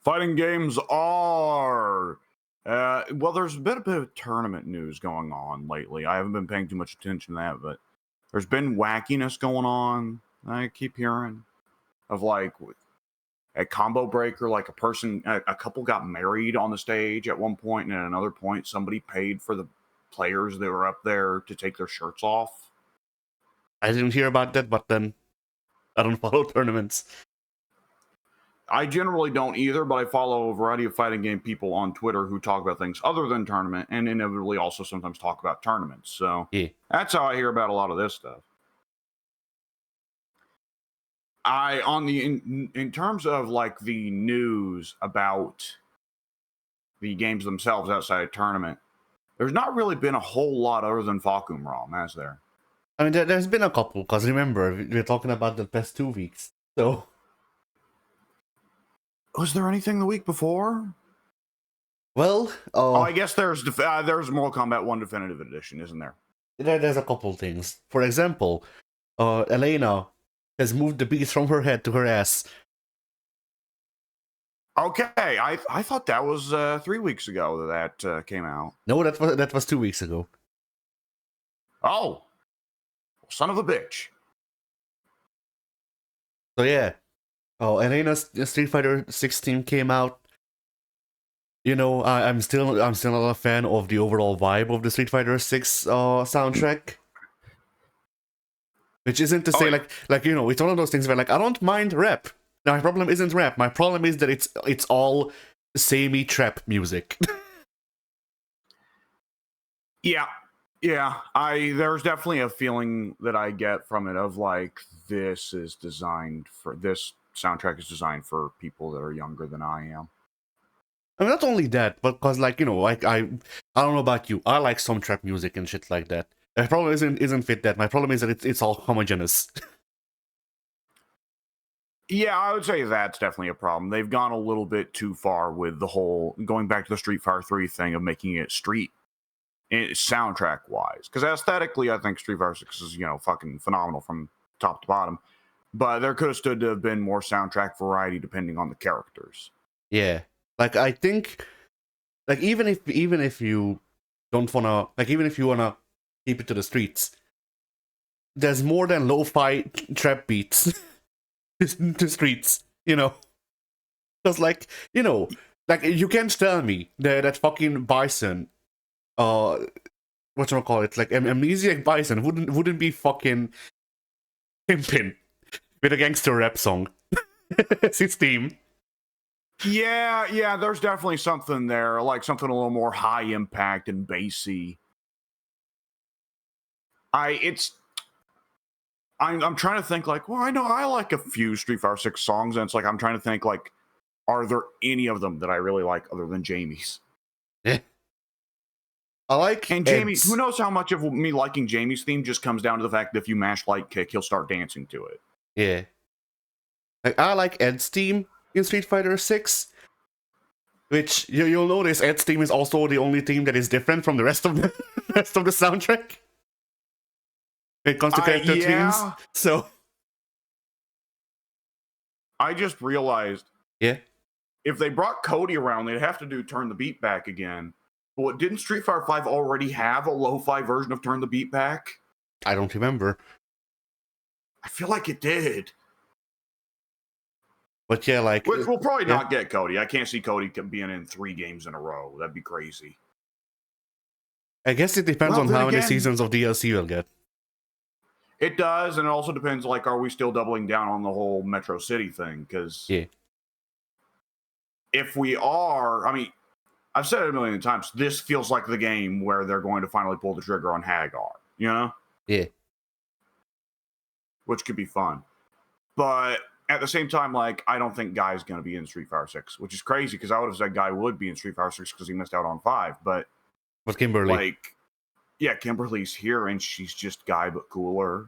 Fighting games are. Well, there's been a bit of tournament news going on lately. I haven't been paying too much attention to that, but there's been wackiness going on. I keep hearing of like a combo breaker, like a couple got married on the stage at one point, and at another point, somebody paid for the players that were up there to take their shirts off. I didn't hear about that, but then I don't follow tournaments. I generally don't either, but I follow a variety of fighting game people on Twitter who talk about things other than tournament, and inevitably also sometimes talk about tournaments. So Yeah. that's how I hear about a lot of this stuff. In terms of like the news about the games themselves outside of tournament, there's not really been a whole lot other than Falcum ROM, has there? I mean, there's been a couple, because remember, we're talking about the past 2 weeks, so... Was there anything the week before? Well, I guess there's Mortal Kombat 1 Definitive Edition, isn't there? There's a couple things. For example, Elena has moved the beats from her head to her ass. Okay, I thought that was 3 weeks ago that came out. No, that was 2 weeks ago. Oh, son of a bitch. So yeah, Elena's Street Fighter 16 came out. You know, I'm still not a fan of the overall vibe of the Street Fighter 6 soundtrack. Which isn't to say like you know, it's one of those things where like I don't mind rap. Now, my problem isn't rap. My problem is that it's all samey trap music. Yeah. There's definitely a feeling that I get from it of like this soundtrack is designed for people that are younger than I am. I mean, not only that, but because like you know, like I don't know about you, I like some trap music and shit like that. My problem isn't fit that. My problem is that it's all homogeneous. Yeah, I would say that's definitely a problem. They've gone a little bit too far with the whole going back to the Street Fighter 3 thing of making it soundtrack wise. Because aesthetically, I think Street Fighter 6 is, fucking phenomenal from top to bottom. But there could have stood to have been more soundtrack variety depending on the characters. Yeah. Like I think like even if you don't wanna like even if you wanna keep it to the streets, there's more than lo-fi trap beats. To streets, you know. Because like, you know, like you can't tell me that fucking Bison, whatchamacallit, like Amnesiac Bison wouldn't be fucking pimpin' with a gangster rap song. It's his theme. Yeah, there's definitely something there, like something a little more high impact and bassy. I'm trying to think like, well, I know I like a few Street Fighter 6 songs, and it's like I'm trying to think like, are there any of them that I really like other than Jamie's? Yeah. I like and Jamie. Who knows how much of me liking Jamie's theme just comes down to the fact that if you mash light kick, he'll start dancing to it. Yeah. Like I like Ed's theme in Street Fighter 6. Which you'll notice Ed's theme is also the only theme that is different from the rest of the soundtrack. When it comes to character themes. So I just realized, yeah, if they brought Cody around, they'd have to do Turn the Beat Back again. But didn't Street Fighter 5 already have a lo-fi version of Turn the Beat Back? I don't remember. I feel like it did. But yeah, like... Which we'll probably not get Cody. I can't see Cody being in 3 games in a row. That'd be crazy. I guess it depends on how many seasons of DLC we'll get. It does, and it also depends, like, are we still doubling down on the whole Metro City thing? Because if we are, I mean, I've said it a million times, this feels like the game where they're going to finally pull the trigger on Hagar, you know? Yeah. Which could be fun. But at the same time, like, I don't think Guy's going to be in Street Fighter 6, which is crazy, because I would have said Guy would be in Street Fighter 6 because he missed out on 5, but... With Kimberly. Like... Yeah, Kimberly's here, and she's just Guy, but cooler.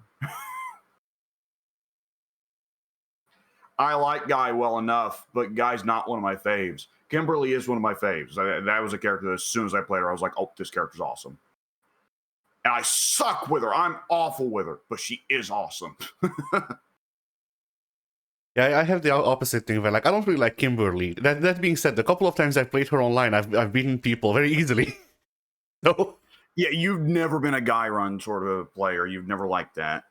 I like Guy well enough, but Guy's not one of my faves. Kimberly is one of my faves. That was a character that as soon as I played her, I was like, oh, this character's awesome. And I suck with her. I'm awful with her, but she is awesome. Yeah, I have the opposite thing where like I don't really like Kimberly. That being said, the couple of times I've played her online, I've beaten people very easily. So Yeah, you've never been a guy run sort of player. You've never liked that.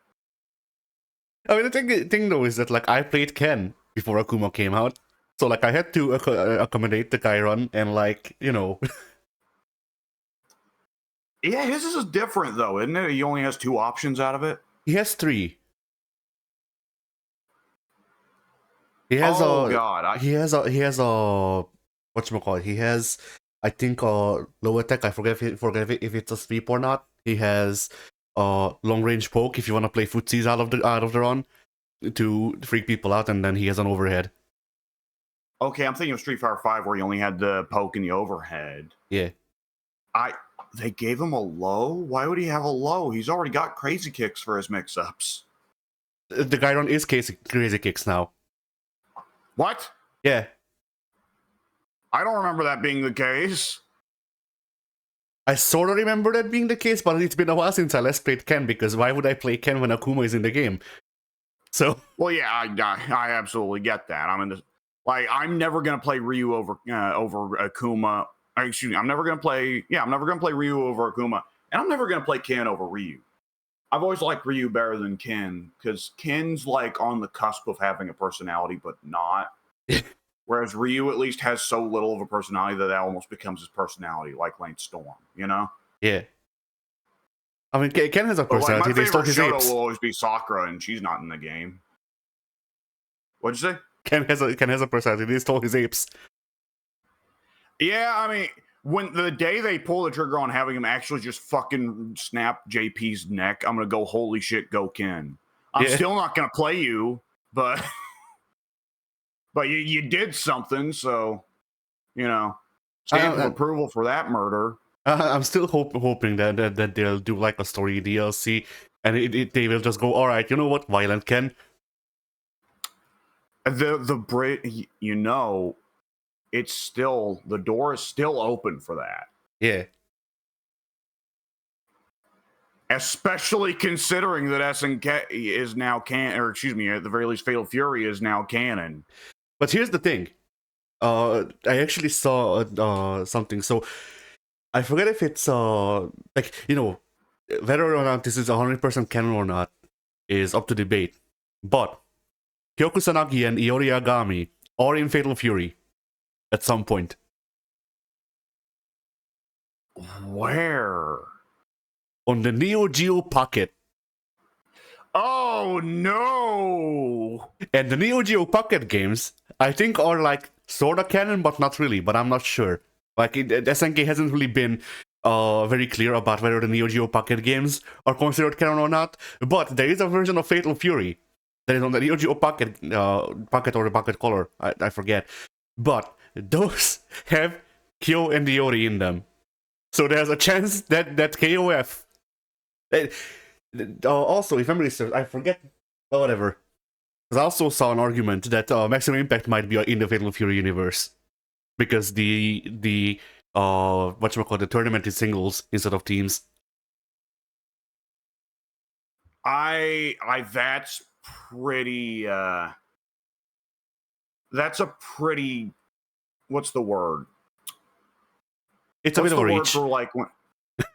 I mean, the thing though is that like I played Ken before Akuma came out, so like I had to accommodate the guy run and like Yeah, his is different though, isn't it? He only has 2 options out of it. he has 3. He has Oh a God, he has a whatchamacallit, he has I think low attack. I forget if it's a sweep or not. He has long range poke if you want to play footsies out of the run to freak people out, and then he has an overhead. okay. I'm thinking of Street Fighter 5 where he only had the poke and the overhead. Yeah. They gave him a low? Why would he have a low? He's already got crazy kicks for his mix-ups. The guy run is crazy kicks now. What? Yeah. I don't remember that being the case. I sort of remember that being the case, but it's been a while since I last played Ken, because why would I play Ken when Akuma is in the game? So. Well, yeah, I absolutely get that. I'm never gonna play Ryu over Akuma. Excuse me, I'm never gonna play Ryu over Akuma, and I'm never gonna play Ken over Ryu. I've always liked Ryu better than Ken because Ken's like on the cusp of having a personality, but not. Whereas Ryu at least has so little of a personality that almost becomes his personality, like Lane Storm, you know? Yeah. I mean, Ken has a personality. Like, my favorite Shoto apes. will always be Sakura, and she's not in the game. What'd you say? Ken has a personality. They stole his apes. Yeah, I mean, when the day they pull the trigger on having him actually just fucking snap JP's neck, I'm gonna go, holy shit, go Ken. I'm still not gonna play you, but but you did something, so stamp of approval for that murder. I'm still hoping that they'll do like a story DLC, and they will just go, all right, you know what, Violent Ken. It's still, the door is still open for that. Yeah. Especially considering that SNK is now at the very least, Fatal Fury is now canon. But here's the thing. I actually saw something. So I forget if it's whether or not this is 100% canon or not is up to debate. But Kyoku Sanagi and Iori Agami are in Fatal Fury at some point. Where? On the Neo Geo Pocket. Oh no! And the Neo Geo Pocket games, I think, are like sorta canon, but not really. But I'm not sure. Like SNK hasn't really been very clear about whether the Neo Geo Pocket games are considered canon or not. But there is a version of Fatal Fury that is on the Neo Geo Pocket, Pocket or the Pocket Color, I forget. But those have Kyo and Iori in them, so there's a chance that KOF. Also, if memory serves, I forget. Whatever. I also saw an argument that Maximum Impact might be in the Fatal Fury universe because the the tournament is singles instead of teams. That's pretty. That's a pretty. What's the word? It's a bit of a reach.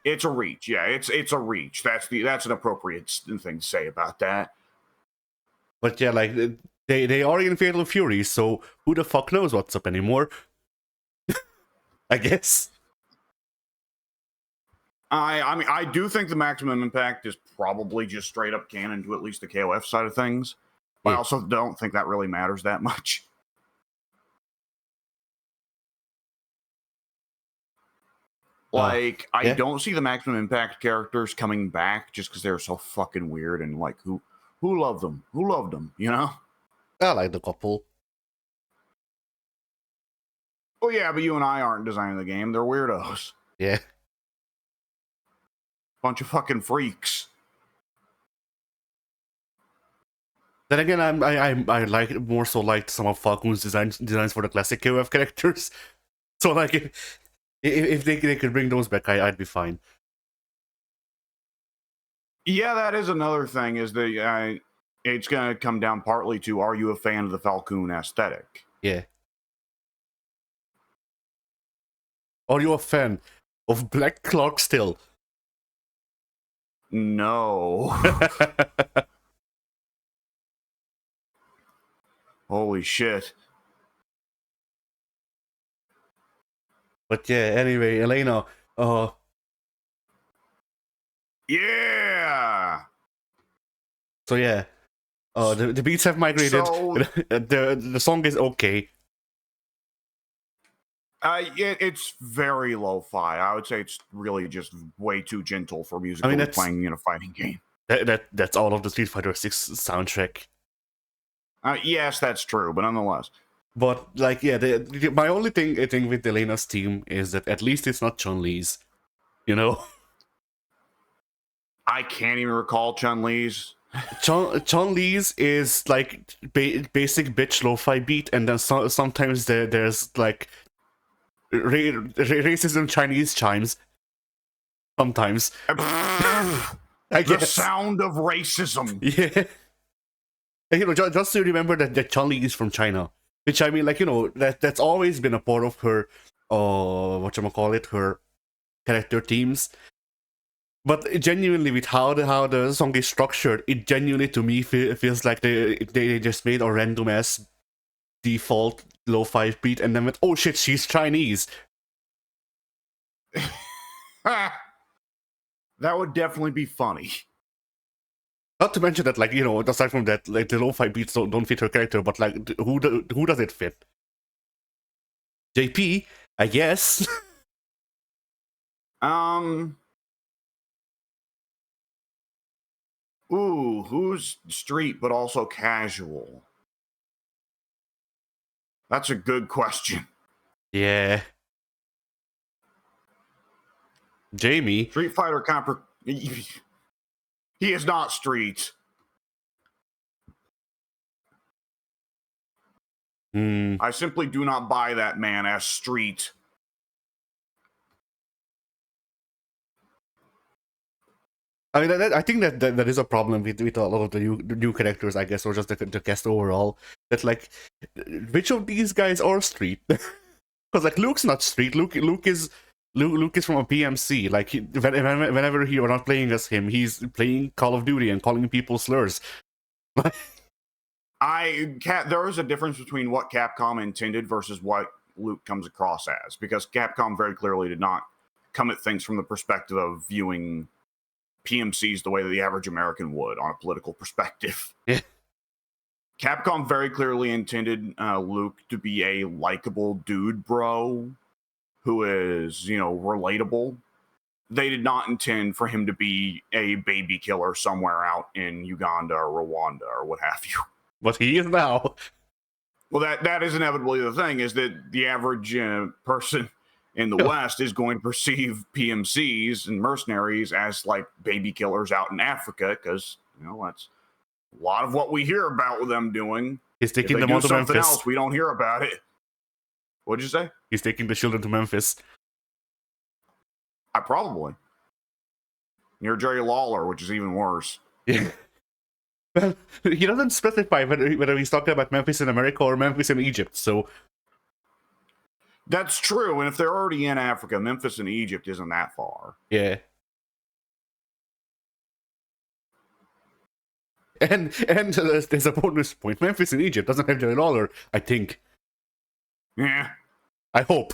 It's a reach. Yeah, it's a reach. That's an appropriate thing to say about that. But yeah, like they are in Fatal Fury, so who the fuck knows what's up anymore? I guess. I mean, I do think the Maximum Impact is probably just straight up canon to at least the KOF side of things. But I also don't think that really matters that much. Like, I don't see the Maximum Impact characters coming back just because they're so fucking weird, and like, who loved them? Who loved them? You know? I like the couple. Oh yeah, but you and I aren't designing the game. They're weirdos. Yeah. Bunch of fucking freaks. Then again, I like more so liked some of Falcon's designs for the classic KOF characters. So like, if they could bring those back, I'd be fine. Yeah, that is another thing. Is it's going to come down partly to, are you a fan of the Falcon aesthetic? Yeah. Are you a fan of Black Clark still? No. Holy shit. But yeah, anyway, Elena, Yeah. so yeah, the beats have migrated. So the song is okay. it's very lo-fi. I would say it's really just way too gentle for music I mean, to be that's playing in a fighting game. that's all of the Street Fighter 6 soundtrack. Yes, that's true, but nonetheless. But like, yeah, my only thing with Elena's team is that at least it's not Chun-Li's, you know. I can't even recall Chun-Li's. Chun-Li's is like basic bitch lo-fi beat, and then sometimes there's like racism Chinese chimes. Sometimes. I The guess. sound of racism. Yeah. And, you know, just to remember that Chun-Li is from China, which I mean, like, you know, that's always been a part of her, whatchamacallit, her character themes. But genuinely, with how the song is structured, it genuinely to me feels like they just made a random ass default lo-fi beat and then went, oh shit, she's Chinese. That would definitely be funny. Not to mention that, like, you know, aside from that, like, the lo-fi beats don't fit her character, but like, who does it fit? JP, I guess. Ooh, who's street but also casual? That's a good question. Yeah. Jamie. Street Fighter He is not street. I simply do not buy that man as street. I mean, I think that is a problem with a lot of the new characters, I guess, or just the cast overall. That, like, which of these guys are street? Because like Luke's not street. Luke is from a PMC. Like whenever he are not playing as him, he's playing Call of Duty and calling people slurs. There is a difference between what Capcom intended versus what Luke comes across as, because Capcom very clearly did not come at things from the perspective of viewing PMCs the way that the average American would on a political perspective. Yeah. Capcom very clearly intended Luke to be a likable dude bro who is, you know, relatable. They did not intend for him to be a baby killer somewhere out in Uganda or Rwanda or what have you. But he is now. Well, that is inevitably the thing, is that the average person in the West is going to perceive PMCs and mercenaries as like baby killers out in Africa, because, you know, that's a lot of what we hear about with them doing. He's taking them on to something Memphis. else, we don't hear about it. What'd you say? He's taking the children to Memphis. Probably. Near Jerry Lawler, which is even worse. Yeah. Well, he doesn't specify whether he's talking about Memphis in America or Memphis in Egypt, so... That's true, and if they're already in Africa, Memphis and Egypt isn't that far. Yeah. And there's a bonus point. Memphis in Egypt doesn't have Jerry Lawler, I think. Yeah. I hope.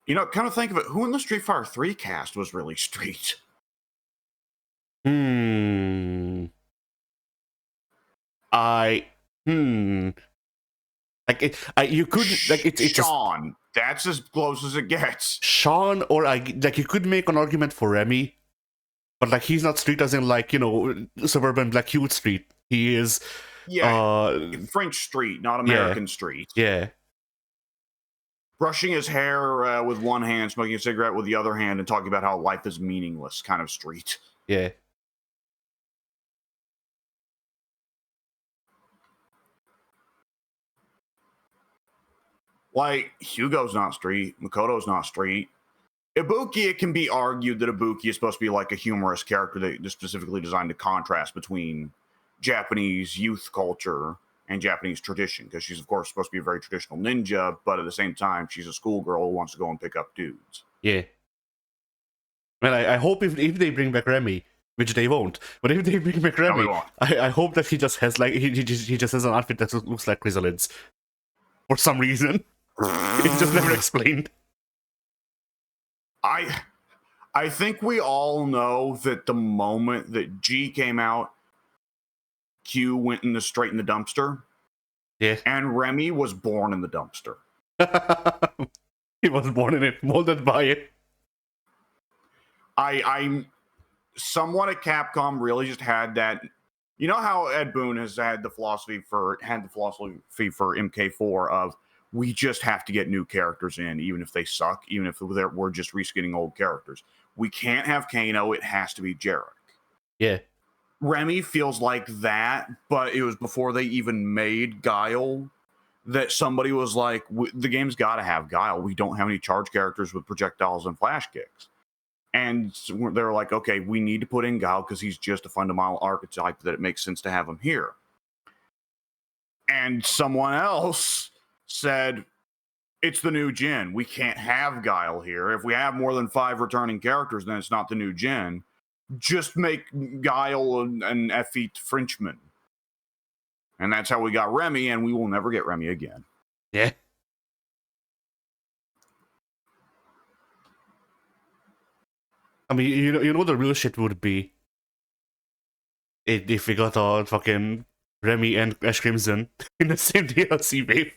You know, kind of think of it, who in the Street Fighter 3 cast was really street? Like, you could, like, it's Sean. That's as close as it gets. Sean, or like, you could make an argument for Remy, but like, he's not street as in, like, you know, suburban Black Hewitt Street. He is, French street, not American street. Yeah. Brushing his hair with one hand, smoking a cigarette with the other hand, and talking about how life is meaningless, kind of street. Yeah. Like, Hugo's not street. Makoto's not street. Ibuki, it can be argued that Ibuki is supposed to be like a humorous character that is specifically designed to contrast between Japanese youth culture and Japanese tradition, because she's, of course, supposed to be a very traditional ninja, but at the same time, she's a schoolgirl who wants to go and pick up dudes. Yeah. Well, I hope if they bring back Remy, which they won't, but if they bring back Remy, I hope that he just has like he just has an outfit that looks like Chrysalis for some reason. It's just never explained. I think we all know that the moment that G came out, Q went straight in the dumpster. Yeah. And Remy was born in the dumpster. He was born in it, molded by it. I'm someone at Capcom really just had that. You know how Ed Boon has had the philosophy for MK4 of we just have to get new characters in, even if they suck, even if we're just reskinning old characters. We can't have Kano, it has to be Jarek. Yeah. Remy feels like that, but it was before they even made Guile that somebody was like, the game's got to have Guile. We don't have any charge characters with projectiles and flash kicks. And they're like, okay, we need to put in Guile because he's just a fundamental archetype that it makes sense to have him here. And someone else said, it's the new gen. We can't have Guile here. If we have more than 5 returning characters, then it's not the new gen. Just make Guile an effete Frenchman. And that's how we got Remy, and we will never get Remy again. Yeah. I mean, you know what the real shit would be? If we got our fucking Remy and Ash Crimson in the same DLC wave.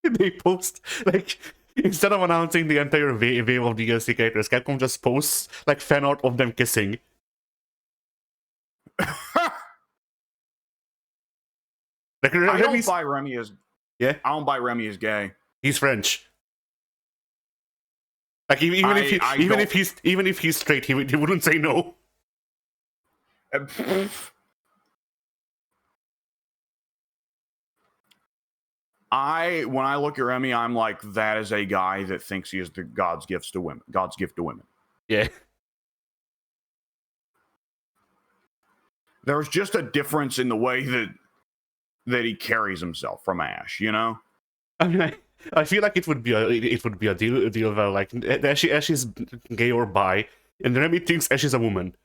They post, like, instead of announcing the entire wave of DLC characters, Capcom just posts, like, fan art of them kissing. Like, I don't buy Remy as... Yeah? I don't buy Remy as gay. He's French. Like, even if he's straight, he wouldn't say no. When I look at Remy, I'm like, that is a guy that thinks he is the God's gift to women. Yeah. There's just a difference in the way that he carries himself from Ash, you know? I mean, I feel like it would be a deal where, like, Ash is gay or bi, and Remy thinks Ash is a woman.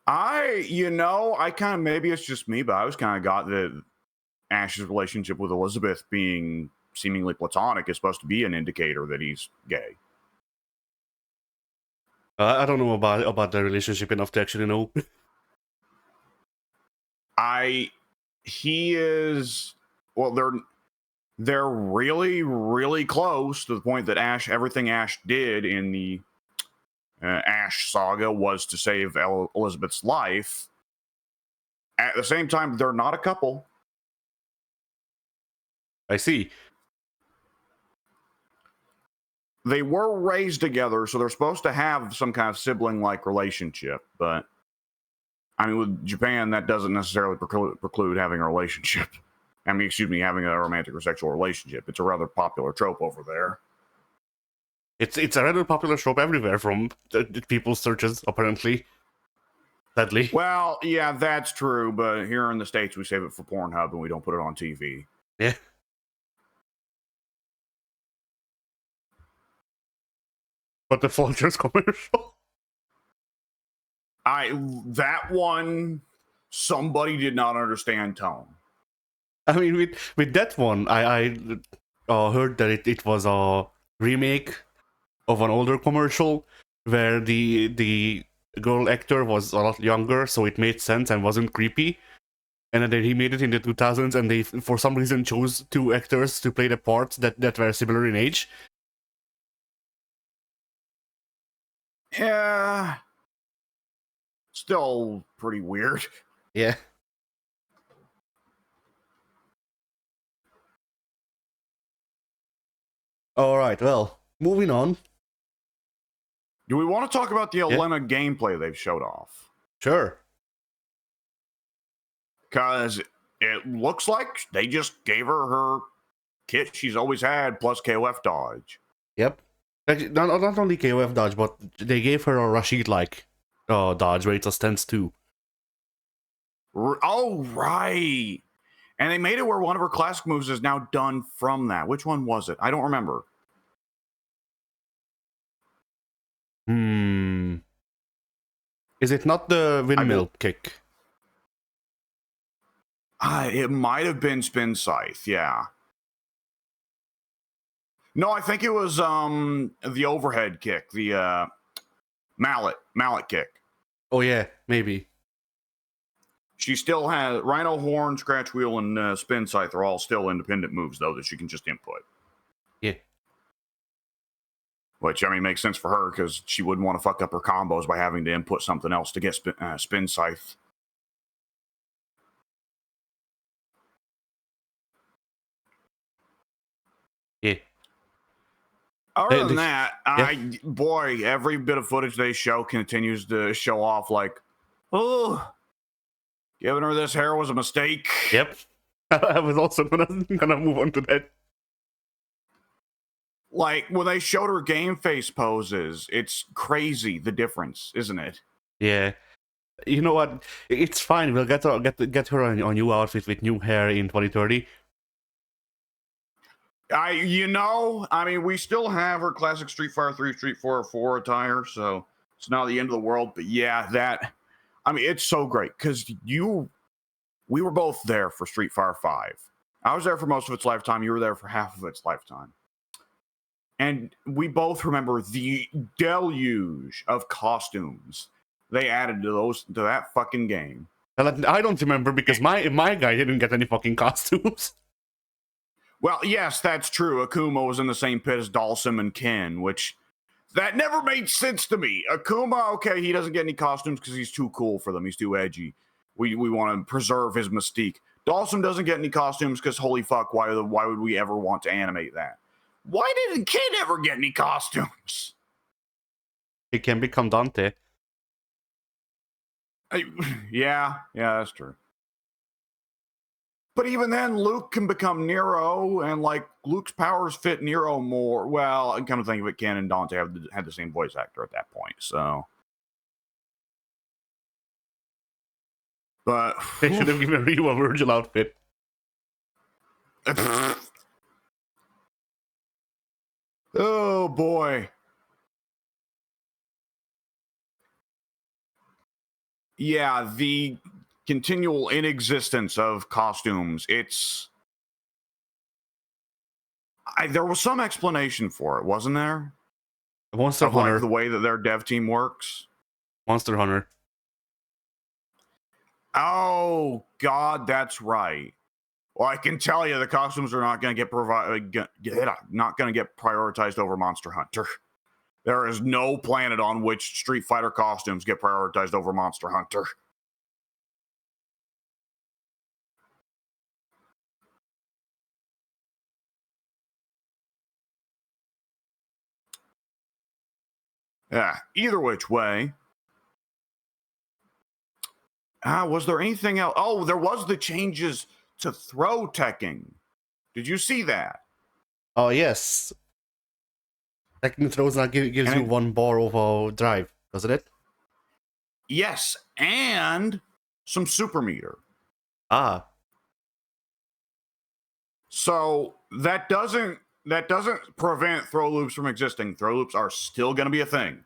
Maybe it's just me, but I was kind of got that Ash's relationship with Elizabeth being seemingly platonic is supposed to be an indicator that he's gay. I don't know about the relationship enough to actually know. He is, well, they're really, really close to the point that everything Ash did in the Ash saga was to save Elizabeth's life. At the same time, they're not a couple. I see. They were raised together, so they're supposed to have some kind of sibling-like relationship, but I mean, with Japan, that doesn't necessarily preclude having a relationship. Having a romantic or sexual relationship. It's a rather popular trope over there. It's a rather popular trope everywhere from people's searches, apparently. Sadly. Well, yeah, that's true, but here in the States, we save it for Pornhub and we don't put it on TV. Yeah. But the Folgers commercial? That one, somebody did not understand tone. I mean, with that one, I heard that it was a remake of an older commercial where the girl actor was a lot younger, so it made sense and wasn't creepy. And then they remade it in the 2000s, and they, for some reason, chose 2 actors to play the parts that were similar in age. Yeah. Still pretty weird. Yeah. Alright, well, moving on. Do we want to talk about the Elena gameplay they've showed off? Sure. Because it looks like they just gave her kit she's always had plus KOF dodge. Yep. Like, not only KOF dodge, but they gave her a Rashid-like dodge where it's a stance too. Oh, right. And they made it where one of her classic moves is now done from that. Which one was it? I don't remember. Is it not the windmill kick? It might have been Spin Scythe, yeah. No, I think it was the overhead kick, the mallet kick. Oh yeah, maybe. She still has Rhino Horn, Scratch Wheel, and Spin Scythe are all still independent moves, though, that she can just input. Yeah. Which, I mean, makes sense for her, because she wouldn't want to fuck up her combos by having to input something else to get Spin Scythe. Yeah. Other than that, boy, every bit of footage they show continues to show off, like, oh, giving her this hair was a mistake. Yep. I was also gonna move on to that. Like, when they showed her game face poses, it's crazy, the difference, isn't it? Yeah. You know what? It's fine. We'll get her a new outfit with new hair in 2030. I mean, we still have her classic Street Fighter 3, Street Fighter 4 attire, so it's not the end of the world. But yeah, I mean, it's so great because we were both there for Street Fighter 5. I was there for most of its lifetime. You were there for half of its lifetime. And we both remember the deluge of costumes they added to that fucking game. I don't remember because my guy didn't get any fucking costumes. Well, yes, that's true. Akuma was in the same pit as Dalsim and Ken, which that never made sense to me. Akuma, okay, he doesn't get any costumes because he's too cool for them. He's too edgy. We want to preserve his mystique. Dalsim doesn't get any costumes because holy fuck, why would we ever want to animate that? Why didn't Ken ever get any costumes? He can become Dante. Yeah, that's true. But even then, Luke can become Nero, and like Luke's powers fit Nero more. Well, I come to think of it, Ken and Dante had the same voice actor at that point, so. But they should have given Ryu a Virgil outfit. Oh boy. Yeah, the continual inexistence of costumes. There was some explanation for it, wasn't there? Monster Hunter. Like the way that their dev team works. Monster Hunter. Oh God, that's right. Well, I can tell you, the costumes are not going to get prioritized over Monster Hunter. There is no planet on which Street Fighter costumes get prioritized over Monster Hunter. Yeah, either which way. Was there anything else? Oh, there was the changes to throw teching. Did you see that? Oh, yes. Teching throws now gives you one bar over drive, doesn't it? Yes, and some super meter. Ah. So that doesn't prevent throw loops from existing. Throw loops are still going to be a thing.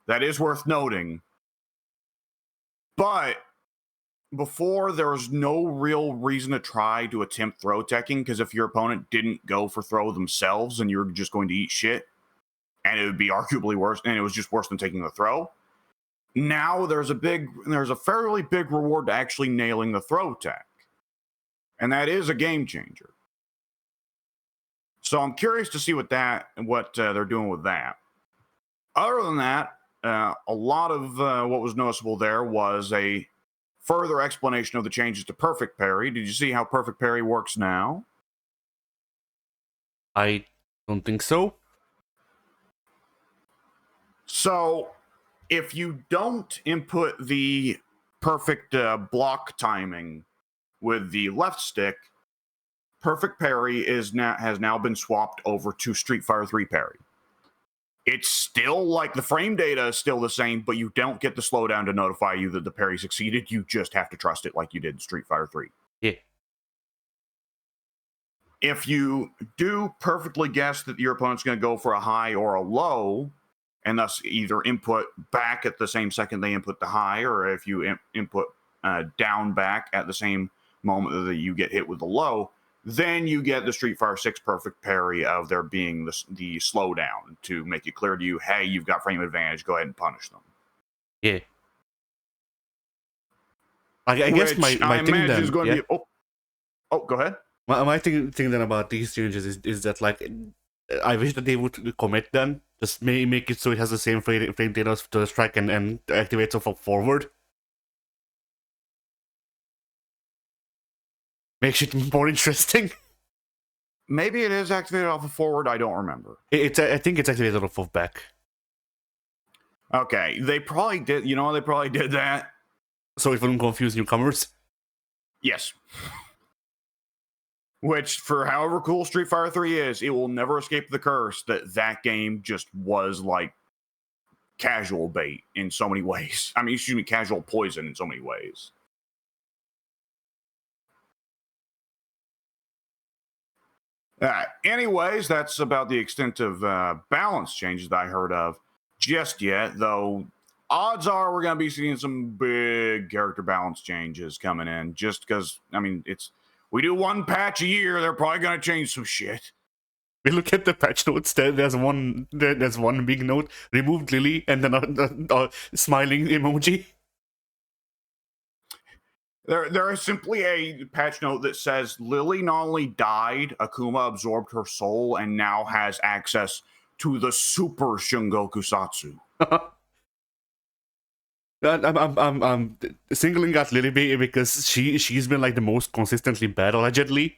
That is worth noting. But before, there was no real reason to try to attempt throw teching, because if your opponent didn't go for throw themselves and you're just going to eat shit, and it would be arguably worse, and it was just worse than taking the throw. Now there's a fairly big reward to actually nailing the throw tech. And that is a game changer. So I'm curious to see what they're doing with that. Other than that, a lot of what was noticeable there was a further explanation of the changes to Perfect Parry. Did you see how Perfect Parry works now? I don't think so. So, if you don't input the perfect block timing with the left stick, perfect parry has now been swapped over to Street Fighter 3 parry. It's still like the frame data is still the same, but you don't get the slowdown to notify you that the parry succeeded. You just have to trust it like you did in Street Fighter 3. Yeah. If you do perfectly guess that your opponent's going to go for a high or a low, and thus either input back at the same second they input the high, or if you input down back at the same moment that you get hit with the low, then you get the Street Fighter 6 perfect parry of there being the slowdown to make it clear to you, hey, you've got frame advantage, go ahead and punish them. Yeah. I guess my thing then... is going to be... Oh, go ahead. My thing then about these changes is that, like, I wish that they would commit them. Just make it so it has the same frame data to strike and activate so forward. Makes it more interesting. Maybe it is activated off of forward. I don't remember. I think it's activated off of back. Okay, they probably did. You know, they probably did that so it wouldn't confuse newcomers. Yes. Which, for however cool Street Fighter 3 is, it will never escape the curse that game just was like casual bait in so many ways. I mean, excuse me, casual poison in so many ways. Anyways, that's about the extent of balance changes that I heard of just yet, though odds are we're going to be seeing some big character balance changes coming in just because, I mean, we do one patch a year, they're probably going to change some shit. We look at the patch notes, there's one big note, removed Lily, and then a smiling emoji. There is simply a patch note that says Lily not only died, Akuma absorbed her soul and now has access to the super Shungoku Satsu. I'm singling out Lily because she's been like the most consistently bad allegedly.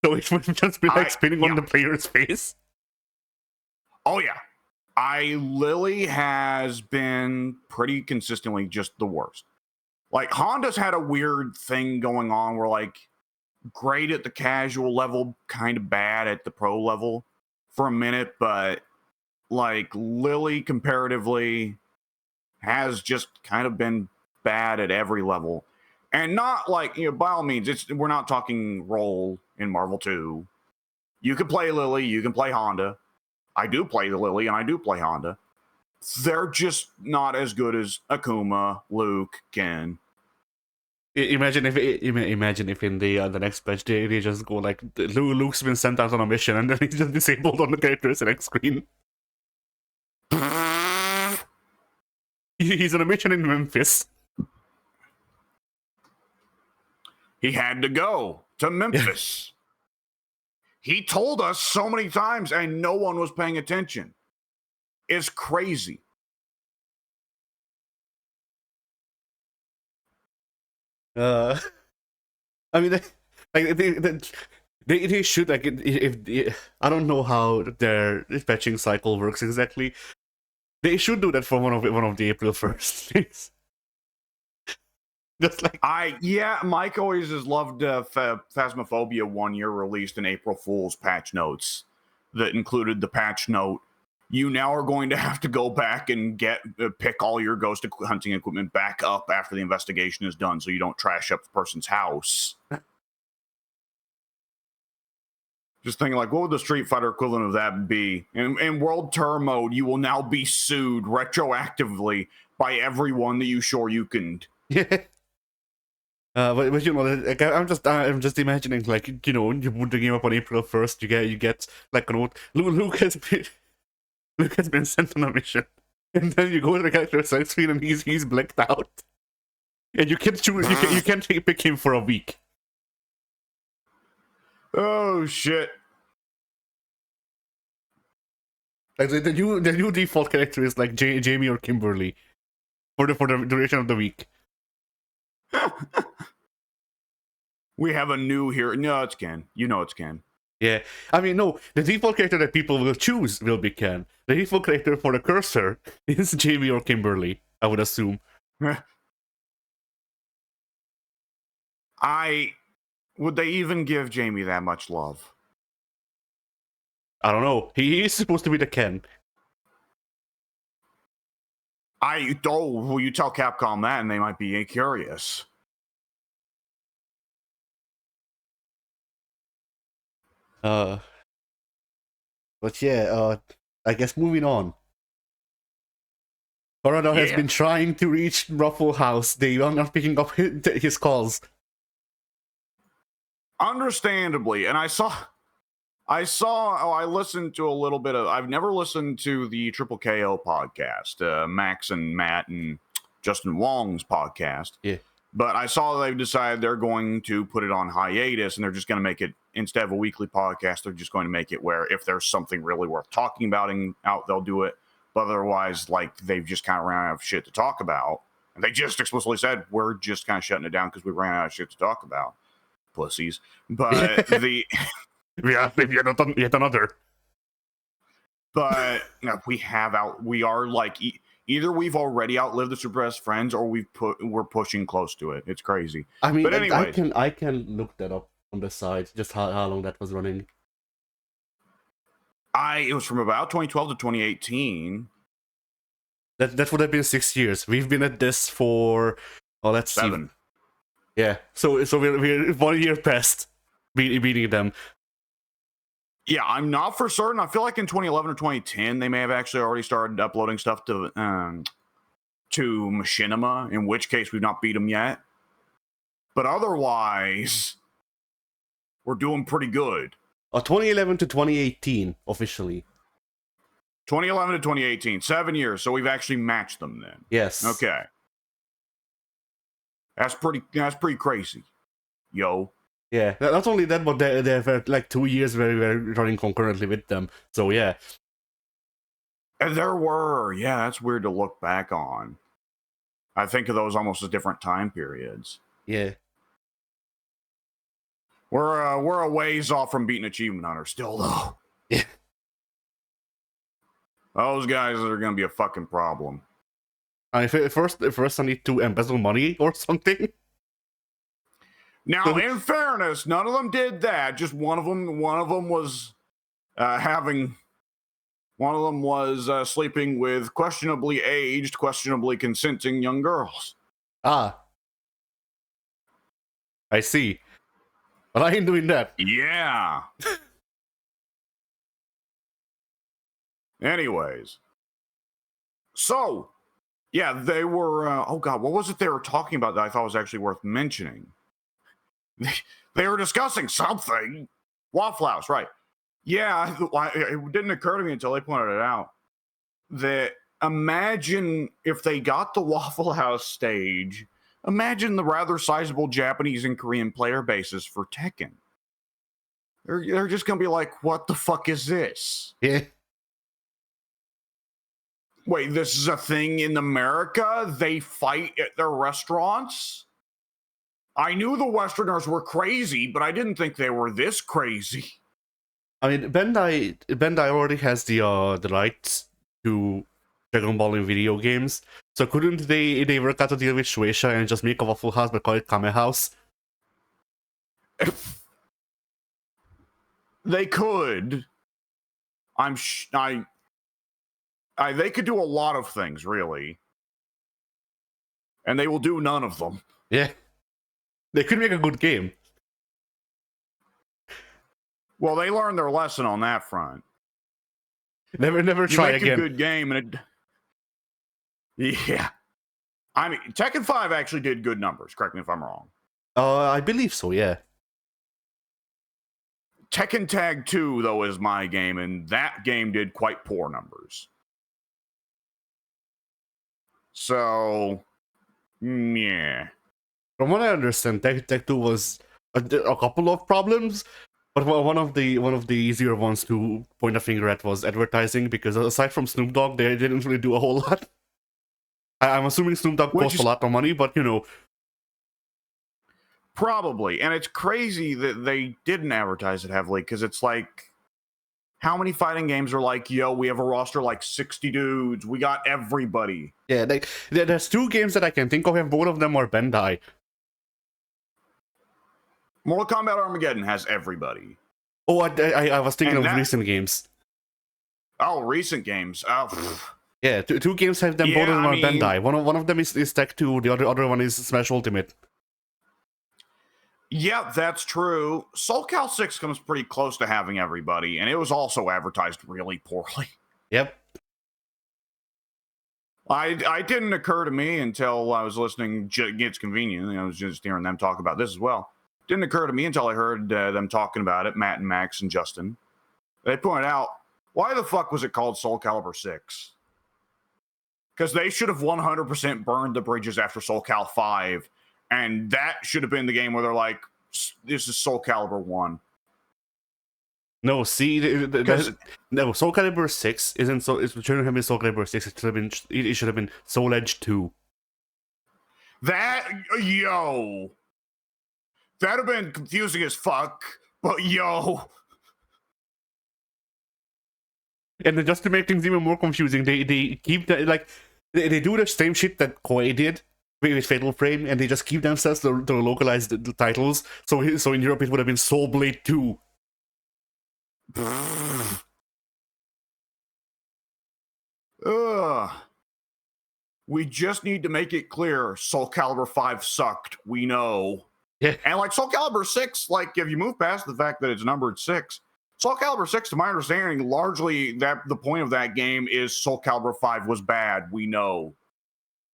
So it would just be like spinning on the player's face. Oh yeah. Lily has been pretty consistently just the worst. Like, Honda's had a weird thing going on where, like, great at the casual level, kind of bad at the pro level for a minute, but, like, Lily comparatively has just kind of been bad at every level. And not, like, you know, by all means, we're not talking role in Marvel 2. You can play Lily, you can play Honda. I do play the Lily, and I do play Honda. They're just not as good as Akuma, Luke, Ken. Imagine if in the next patch they just go like Luke's been sent out on a mission and then he's just disabled on the character select screen. He's on a mission in Memphis. He had to go to Memphis. He told us so many times and no one was paying attention. It's crazy. I mean, they should, like, if I don't know how their patching cycle works exactly. They should do that for one of the April 1st. Just like Mike always has loved Phasmophobia 1 year released an April Fool's patch notes that included the patch note. You now are going to have to go back and pick all your ghost hunting equipment back up after the investigation is done so you don't trash up the person's house. Just thinking, like, what would the Street Fighter equivalent of that be? In World Tour mode, you will now be sued retroactively by everyone that you Shoryukened. Yeah. But you know, like, I'm just imagining, like, you know, you put the game up on April 1st, you get like a note. Luke has been sent on a mission, and then you go to the character select screen and he's blacked out, and you can't choose. You can't pick him for a week. Oh shit! Like the new default character is like Jamie or Kimberly for the duration of the week. We have a new hero. No, it's Ken. You know it's Ken. Yeah, I mean, no, the default character that people will choose will be Ken. The default character for the cursor is Jamie or Kimberly, I would assume. Would they even give Jamie that much love? I don't know. He is supposed to be the Ken. Well, you tell Capcom that, and they might be curious. But yeah, I guess moving on. Corridor has been trying to reach Ruffle House. They are not picking up his calls. Understandably, and I listened to a little bit of. I've never listened to the Triple KO podcast, Max and Matt and Justin Wong's podcast. Yeah. But I saw they've decided they're going to put it on hiatus, and they're just going to make it, instead of a weekly podcast, they're just going to make it where if there's something really worth talking about they'll do it. But otherwise, like, they've just kind of ran out of shit to talk about. And they just explicitly said, we're just kind of shutting it down because we ran out of shit to talk about. Pussies. But yeah, yet another. But we are like, either we've already outlived the Super Best Friends, or we're pushing close to it. It's crazy. I mean, but anyway, I can look that up on the side, just how long that was running. It was from about 2012 to 2018. That would have been 6 years. We've been at this for let's 7. see. Yeah, so we're 1 year past beating them. Yeah, I'm not for certain. I feel like in 2011 or 2010 they may have actually already started uploading stuff to Machinima, in which case we've not beat them yet. But otherwise, we're doing pretty good. 2011 to 2018 officially. 2011 to 2018, 7 years. So we've actually matched them then. Yes. Okay. That's pretty crazy, yo. Yeah, not only that, but they've had like 2 years very running concurrently with them. So yeah. And that's weird to look back on. I think of those almost as different time periods. Yeah. We're a ways off from beating Achievement Hunter still, though. Yeah. Those guys are going to be a fucking problem. First I need to embezzle money or something. Now, in fairness, none of them did that. Just one of them was sleeping with questionably aged, questionably consenting young girls. Ah. I see. But I ain't doing that. Yeah. Anyways. So, yeah, they were, oh God, what was it they were talking about that I thought was actually worth mentioning? They were discussing something. Waffle House, right. Yeah, it didn't occur to me until they pointed it out. That imagine if they got the Waffle House stage, imagine the rather sizable Japanese and Korean player bases for Tekken. They're just going to be like, what the fuck is this? Yeah. Wait, this is a thing in America? They fight at their restaurants? I knew the Westerners were crazy, but I didn't think they were this crazy. I mean, Bandai already has the rights to Dragon Ball in video games, so couldn't they work out a deal with Shueisha and just make a Waffle House but call it Kame House? They could. They could do a lot of things, really. And they will do none of them. Yeah. They could make a good game. Well, they learned their lesson on that front. Never try again. You make a good game, and yeah. I mean, Tekken 5 actually did good numbers. Correct me if I'm wrong. I believe so, yeah. Tekken Tag 2, though, is my game, and that game did quite poor numbers. So, yeah. From what I understand, Tech 2 was a couple of problems, but one of the easier ones to point a finger at was advertising, because aside from Snoop Dogg, they didn't really do a whole lot. I'm assuming Snoop Dogg cost a lot of money, but you know. Probably. And it's crazy that they didn't advertise it heavily, because it's like, how many fighting games are like, yo, we have a roster like 60 dudes, we got everybody. Yeah, there's 2 games that I can think of, and both of them are Bandai. Mortal Kombat Armageddon has everybody. Oh, I was thinking And of that- recent games. Oh, recent games. Oh, Yeah, two games have them Yeah, both of them I are mean- Bandai. One of them is Tech 2, the other one is Smash Ultimate. yeah, that's true. Soul Cal 6 comes pretty close to having everybody, and it was also advertised really poorly. Yep. I didn't occur to me until I was listening. It's convenient. I was just hearing them talk about this as well. Didn't occur to me until I heard them talking about it, Matt and Max and Justin. They pointed out, why the fuck was it called Soul Calibur 6? Because they should have 100% burned the bridges after Soul Cal 5, and that should have been the game where they're like, this is Soul Calibur 1. No, see, no, Soul Calibur 6 isn't so. It shouldn't have been Soul Calibur 6. It should have been Soul Edge 2. That'd have been confusing as fuck, but yo. And then just to make things even more confusing, they keep the, they do the same shit that Koei did with Fatal Frame, and they just keep themselves to localize the titles. So in Europe it would have been Soul Blade 2. Ugh. We just need to make it clear Soul Calibur 5 sucked. We know. Yeah. And like Soul Calibur 6, like if you move past the fact that it's numbered 6, Soul Calibur 6, to my understanding, largely that the point of that game is Soul Calibur 5 was bad. We know.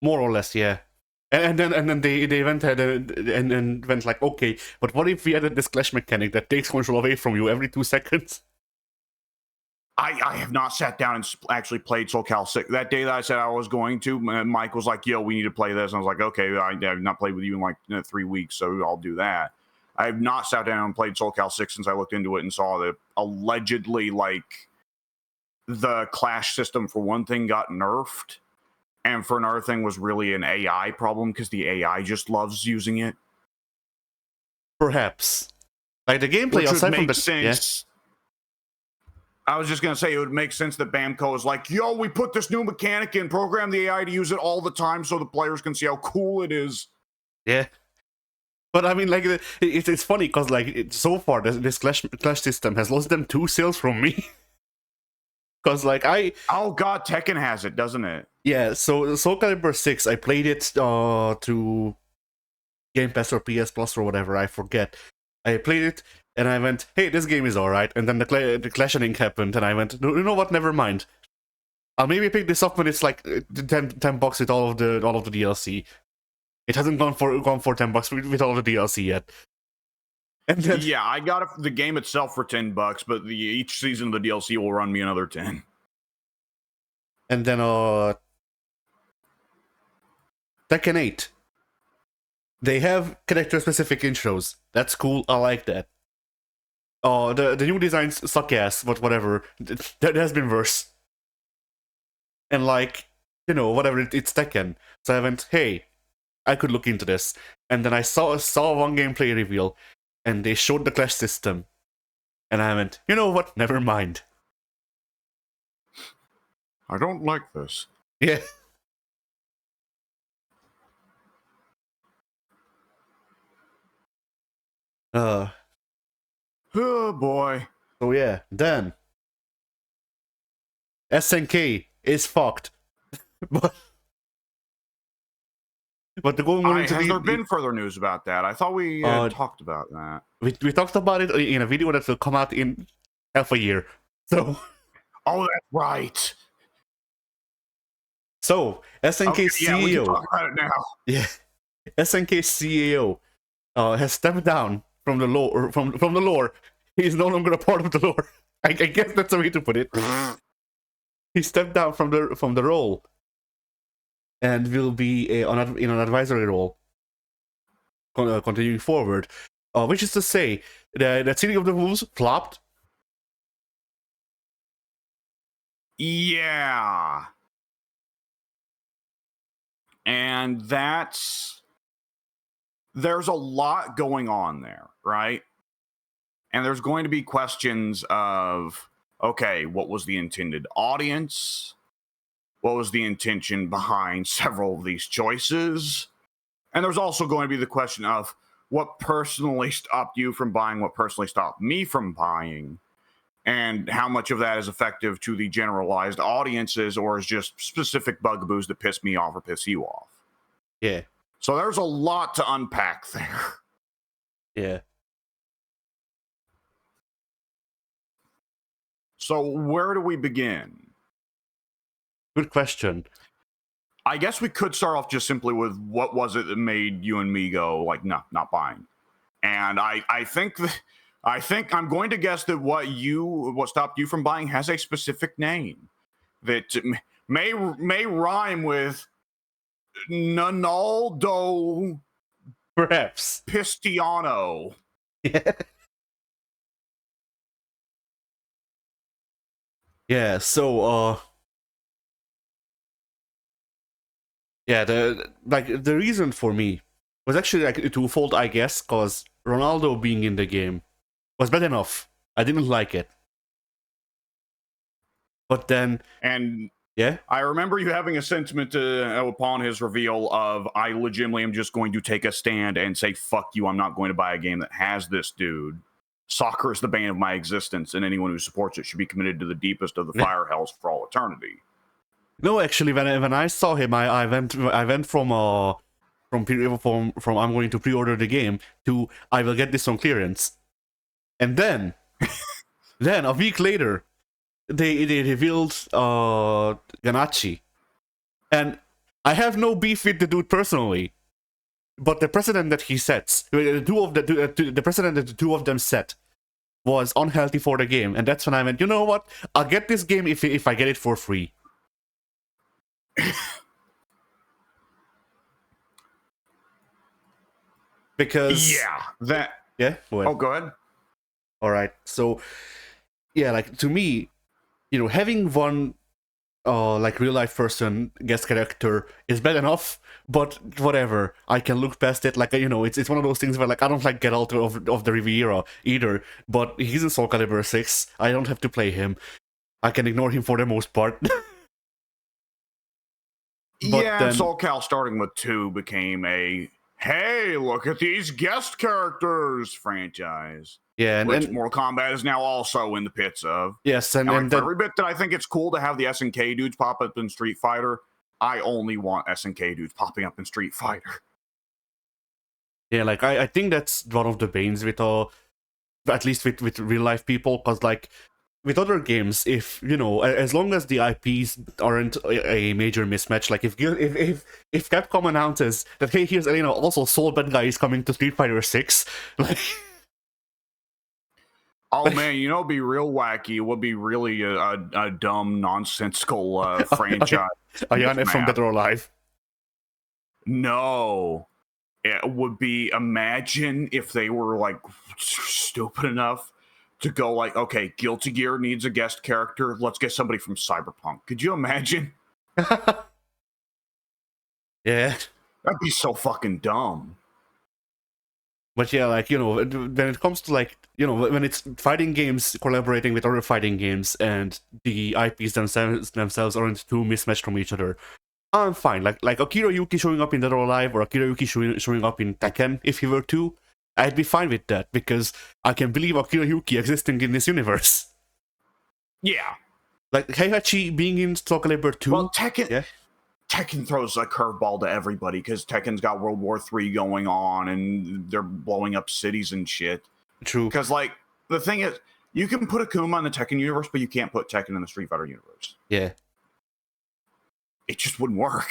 More or less, yeah. And then they went ahead and went like, okay, but what if we added this clash mechanic that takes control away from you every 2 seconds? I have not sat down and actually played Soul Cal 6. That day that I said I was going to, Mike was like, yo, we need to play this. And I was like, okay, I have not played with you in like 3 weeks, so I'll do that. I have not sat down and played Soul Cal 6 since I looked into it and saw that allegedly, like, the clash system, for one thing, got nerfed. And for another thing, was really an AI problem because the AI just loves using it. Perhaps. Like the gameplay, Which aside would from make the sense. Yeah. I was just going to say it would make sense that Bamco is like, yo, we put this new mechanic in, program the AI to use it all the time so the players can see how cool it is. Yeah. But I mean, like, it's funny because, like, so far, this clash system has lost them 2 sales from me. Because, like, Oh, God, Tekken has it, doesn't it? Yeah, so Soul Calibur 6, I played it through Game Pass or PS Plus or whatever, I forget. I played it, and I went, hey, this game is alright. And then the clashing happened, and I went, no, you know what, never mind. I'll maybe pick this up when it's like $10 with all of the DLC. It hasn't gone for $10 with all of the DLC yet. And then, yeah, I got the game itself for $10, but each season of the DLC will run me another 10. And then Tekken 8. They have character-specific intros. That's cool. I like that. The new designs suck ass, but whatever. That has been worse. And like, you know, whatever. It's Tekken. So I went, hey, I could look into this. And then I saw one gameplay reveal, and they showed the clash system. And I went, you know what? Never mind. I don't like this. Yeah. Oh boy. So yeah, then SNK is fucked. but going on into has there been further news about that? I thought we talked about that. We talked about it in a video that will come out in half a year. So oh, that's right. So SNK okay, CEO, yeah, we can talk about it now. Yeah, SNK CEO has stepped down from the lore. From the lore, he's no longer a part of the lore. I guess that's the way to put it. He stepped down from the role, and will be in an advisory role continuing forward. Which is to say, that City of the Wolves flopped. Yeah. And there's a lot going on there, right? And there's going to be questions of, okay, what was the intended audience? What was the intention behind several of these choices? And there's also going to be the question of, what personally stopped you from buying, what personally stopped me from buying, and how much of that is effective to the generalized audiences or is just specific bugaboos that piss me off or piss you off. Yeah. So there's a lot to unpack there. Yeah. So where do we begin? Good question. I guess we could start off just simply with what was it that made you and me go like, no, not buying. And I think I'm going to guess that what stopped you from buying has a specific name that may rhyme with Nonaldo Perhaps. Pistiano. Yeah. Yeah, so yeah, the reason for me was actually like twofold, I guess, because Ronaldo being in the game was bad enough. I didn't like it. But then, And yeah, I remember you having a sentiment upon his reveal of, I legitimately am just going to take a stand and say, fuck you, I'm not going to buy a game that has this dude. Soccer is the bane of my existence, and anyone who supports it should be committed to the deepest of the fire hells for all eternity. no, actually, when I saw him, I went from I'm going to pre-order the game to I will get this on clearance, and then a week later, they revealed Ganachi, and I have no beef with the dude personally, but the precedent that he sets, the precedent that the two of them set, was unhealthy for the game, and that's when I went, you know what? I'll get this game if I get it for free. Because yeah, go ahead. Oh, go ahead. All right, so yeah, like to me, having one like real life person guest character is bad enough, but whatever, I can look past it. Like, it's one of those things where like I don't like Geralt of the Riviera either, but he's in Soul Calibur 6. I don't have to play him. I can ignore him for the most part. Then Soul Cal starting with 2 became a, hey, look at these guest characters franchise. Yeah, which Mortal Kombat is now also in the pits of. Yes, and for every bit that I think it's cool to have the SNK dudes pop up in Street Fighter, I only want SNK dudes popping up in Street Fighter. Yeah, like I think that's one of the banes with at least with real life people, because like with other games, if as long as the IPs aren't a major mismatch, like if Capcom announces that, hey, here's Elena, also Soul Bad Guy is coming to Street Fighter 6, like. Oh man, it'd be real wacky. It would be really a dumb, nonsensical franchise. Ayane from Dead or Alive. No. It would be, imagine if they were like stupid enough to go like, okay, Guilty Gear needs a guest character. Let's get somebody from Cyberpunk. Could you imagine? Yeah. That'd be so fucking dumb. But yeah, like, when it comes to like, when it's fighting games collaborating with other fighting games and the IPs themselves aren't too mismatched from each other, I'm fine. Like Akira Yuki showing up in Dead or Alive, or Akira Yuki showing up in Tekken, if he were to, I'd be fine with that, because I can believe Akira Yuki existing in this universe. Yeah. Like Heihachi being in Soul Calibur 2. Well, Tekken throws a curveball to everybody, because Tekken's got World War III going on, and they're blowing up cities and shit. True. Because, like, the thing is, you can put Akuma in the Tekken universe, but you can't put Tekken in the Street Fighter universe. Yeah. It just wouldn't work.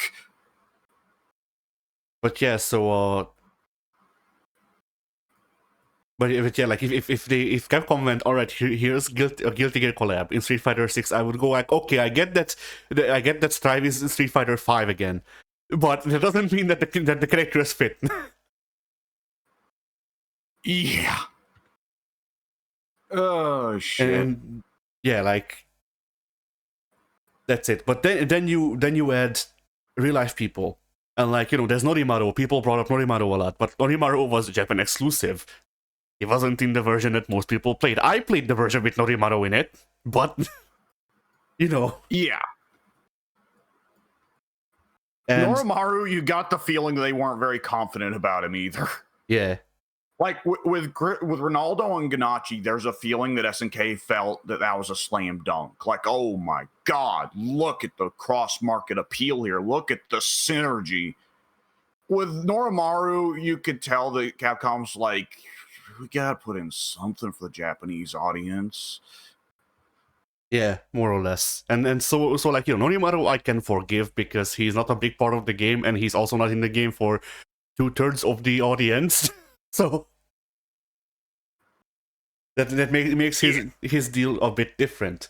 But yeah, so But yeah, like if Capcom went, all right, here's a Guilty Gear collab in Street Fighter 6, I would go like, okay, I get that Strive is in Street Fighter 5 again, but that doesn't mean that the characters fit. Yeah. Oh shit. And yeah, like that's it. But then you add real life people, and like there's Norimaru. People brought up Norimaru a lot, but Norimaru was Japan exclusive. He wasn't in the version that most people played. I played the version with Norimaru in it, but Yeah. And Norimaru, you got the feeling they weren't very confident about him either. Yeah. Like with Ronaldo and Ganache, there's a feeling that SNK felt that was a slam dunk. Like, oh my god, look at the cross market appeal here. Look at the synergy. With Noromaru, you could tell that Capcom's like, we gotta put in something for the Japanese audience. Yeah, more or less. And so like, you know, Norimaru I can forgive because he's not a big part of the game, and he's also not in the game for 2/3 of the audience. So that makes his deal a bit different.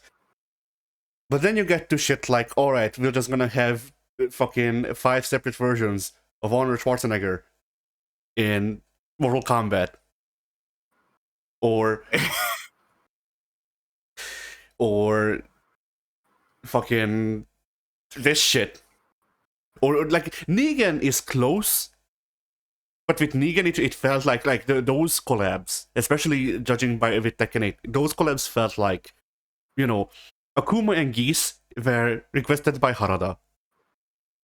But then you get to shit like, alright, we're just gonna have fucking 5 separate versions of Arnold Schwarzenegger in Mortal Kombat. Or fucking this shit. Or like Negan is close, but with Negan it felt like those collabs, especially judging by with Tekken 8, those collabs felt like, you know, Akuma and Geese were requested by Harada.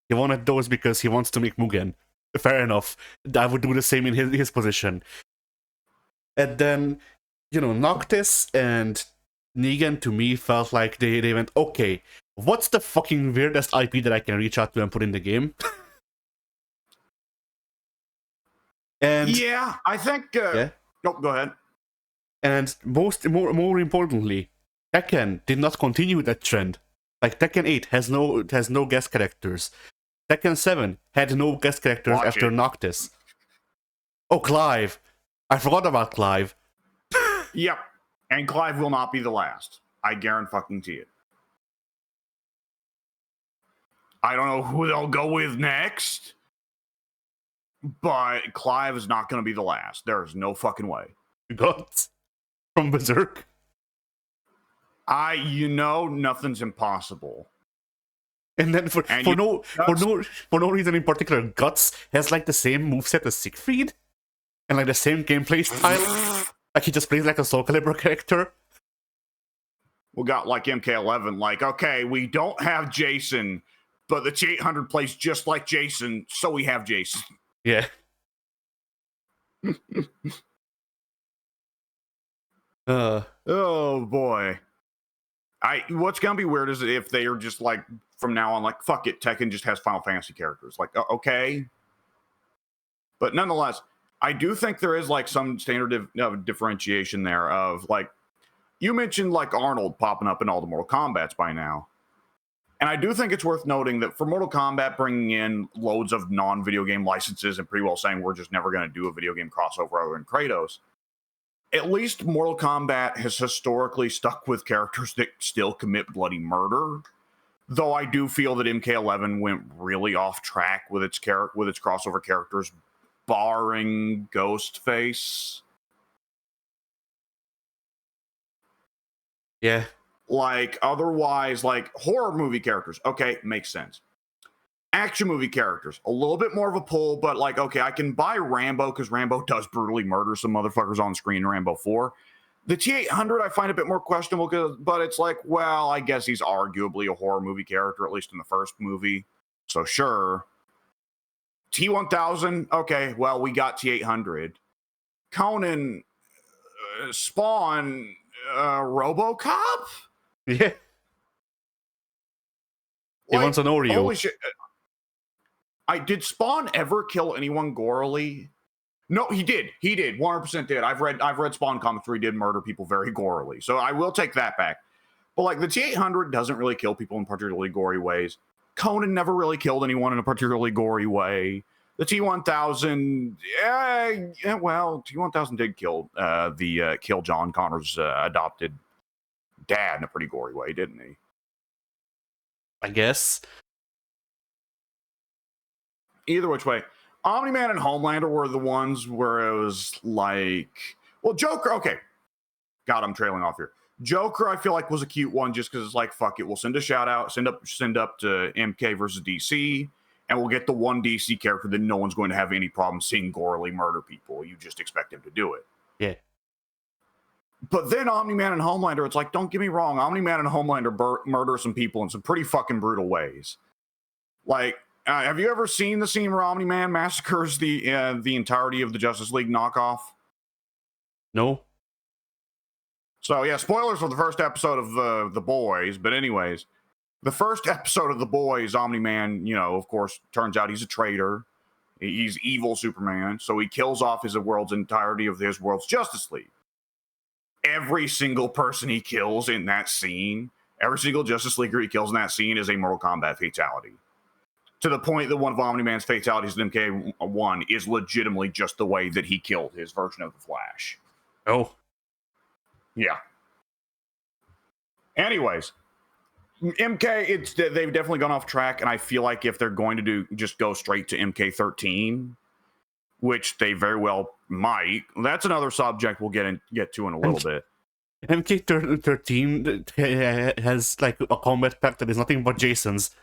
He wanted those because he wants to make Mugen. Fair enough. I would do the same in his position. And then, you know, Noctis and Negan to me felt like they went, okay, what's the fucking weirdest IP that I can reach out to and put in the game? And yeah, I think. yeah. No, go ahead. And more importantly, Tekken did not continue that trend. Like Tekken 8 has no guest characters. Tekken 7 had no guest characters after Noctis. Oh, Clive. I forgot about Clive. Yep. And Clive will not be the last. I guarantee it. I don't know who they'll go with next, but Clive is not going to be the last. There's no fucking way. Guts from Berserk. Nothing's impossible. And then for no reason in particular, Guts has like the same moveset as Siegfried, and like the same gameplay style. Like he just plays like a Soul Calibur character. We got like MK11. Like, okay, we don't have Jason, but the T800 plays just like Jason, so we have Jason. Yeah. Oh boy. What's gonna be weird is if they are just like from now on, like, fuck it, Tekken just has Final Fantasy characters. Like, okay. But nonetheless, I do think there is like some standard differentiation there of like, you mentioned like Arnold popping up in all the Mortal Kombats by now. And I do think it's worth noting that for Mortal Kombat bringing in loads of non-video game licenses and pretty well saying we're just never going to do a video game crossover other than Kratos, at least Mortal Kombat has historically stuck with characters that still commit bloody murder. Though I do feel that MK11 went really off track with its crossover characters, barring Ghostface. Yeah. Like, otherwise, like, horror movie characters, okay, makes sense. Action movie characters, a little bit more of a pull, but like, okay, I can buy Rambo because Rambo does brutally murder some motherfuckers on screen in Rambo 4. The T800 I find a bit more questionable, but it's like, well, I guess he's arguably a horror movie character, at least in the first movie. So sure. T1000, okay, well, we got T800. Conan, Spawn, RoboCop? Yeah. He wants an Oreo. Holy shit. Did Spawn ever kill anyone gorily? No, he did. He did. 100% did. I've read Spawn comics where he did murder people very gorily. So I will take that back. But like the T800 doesn't really kill people in particularly gory ways. Conan never really killed anyone in a particularly gory way. The T1000, T1000 did kill John Connor's adopted dad in a pretty gory way, didn't he? I guess. Either which way, Omni-Man and Homelander were the ones where it was like, well, Joker, okay. God, I'm trailing off here. Joker, I feel like, was a cute one just because it's like, fuck it, we'll send a shout out, send up to MK versus DC, and we'll get the one DC character that no one's going to have any problem seeing gorily murder people. You just expect him to do it. Yeah. But then Omni-Man and Homelander, it's like, don't get me wrong, Omni-Man and Homelander murder some people in some pretty fucking brutal ways. Like, have you ever seen the scene where Omni-Man massacres the entirety of the Justice League knockoff? No. So yeah, spoilers for the first episode of the Boys. But anyways, the first episode of the Boys, Omni-Man, of course, turns out he's a traitor. He's evil Superman, so he kills off his world's entirety of his world's Justice League. Every single person he kills in that scene, every single Justice Leaguer he kills in that scene is a Mortal Kombat fatality. To the point that one of Omni-Man's fatalities in MK1 is legitimately just the way that he killed his version of the Flash. Oh. Yeah. Anyways, MK, they've definitely gone off track, and I feel like if they're going to just go straight to MK13, which they very well might, that's another subject we'll get to in a little bit. MK13 has like a combat pack that is nothing but Jason's.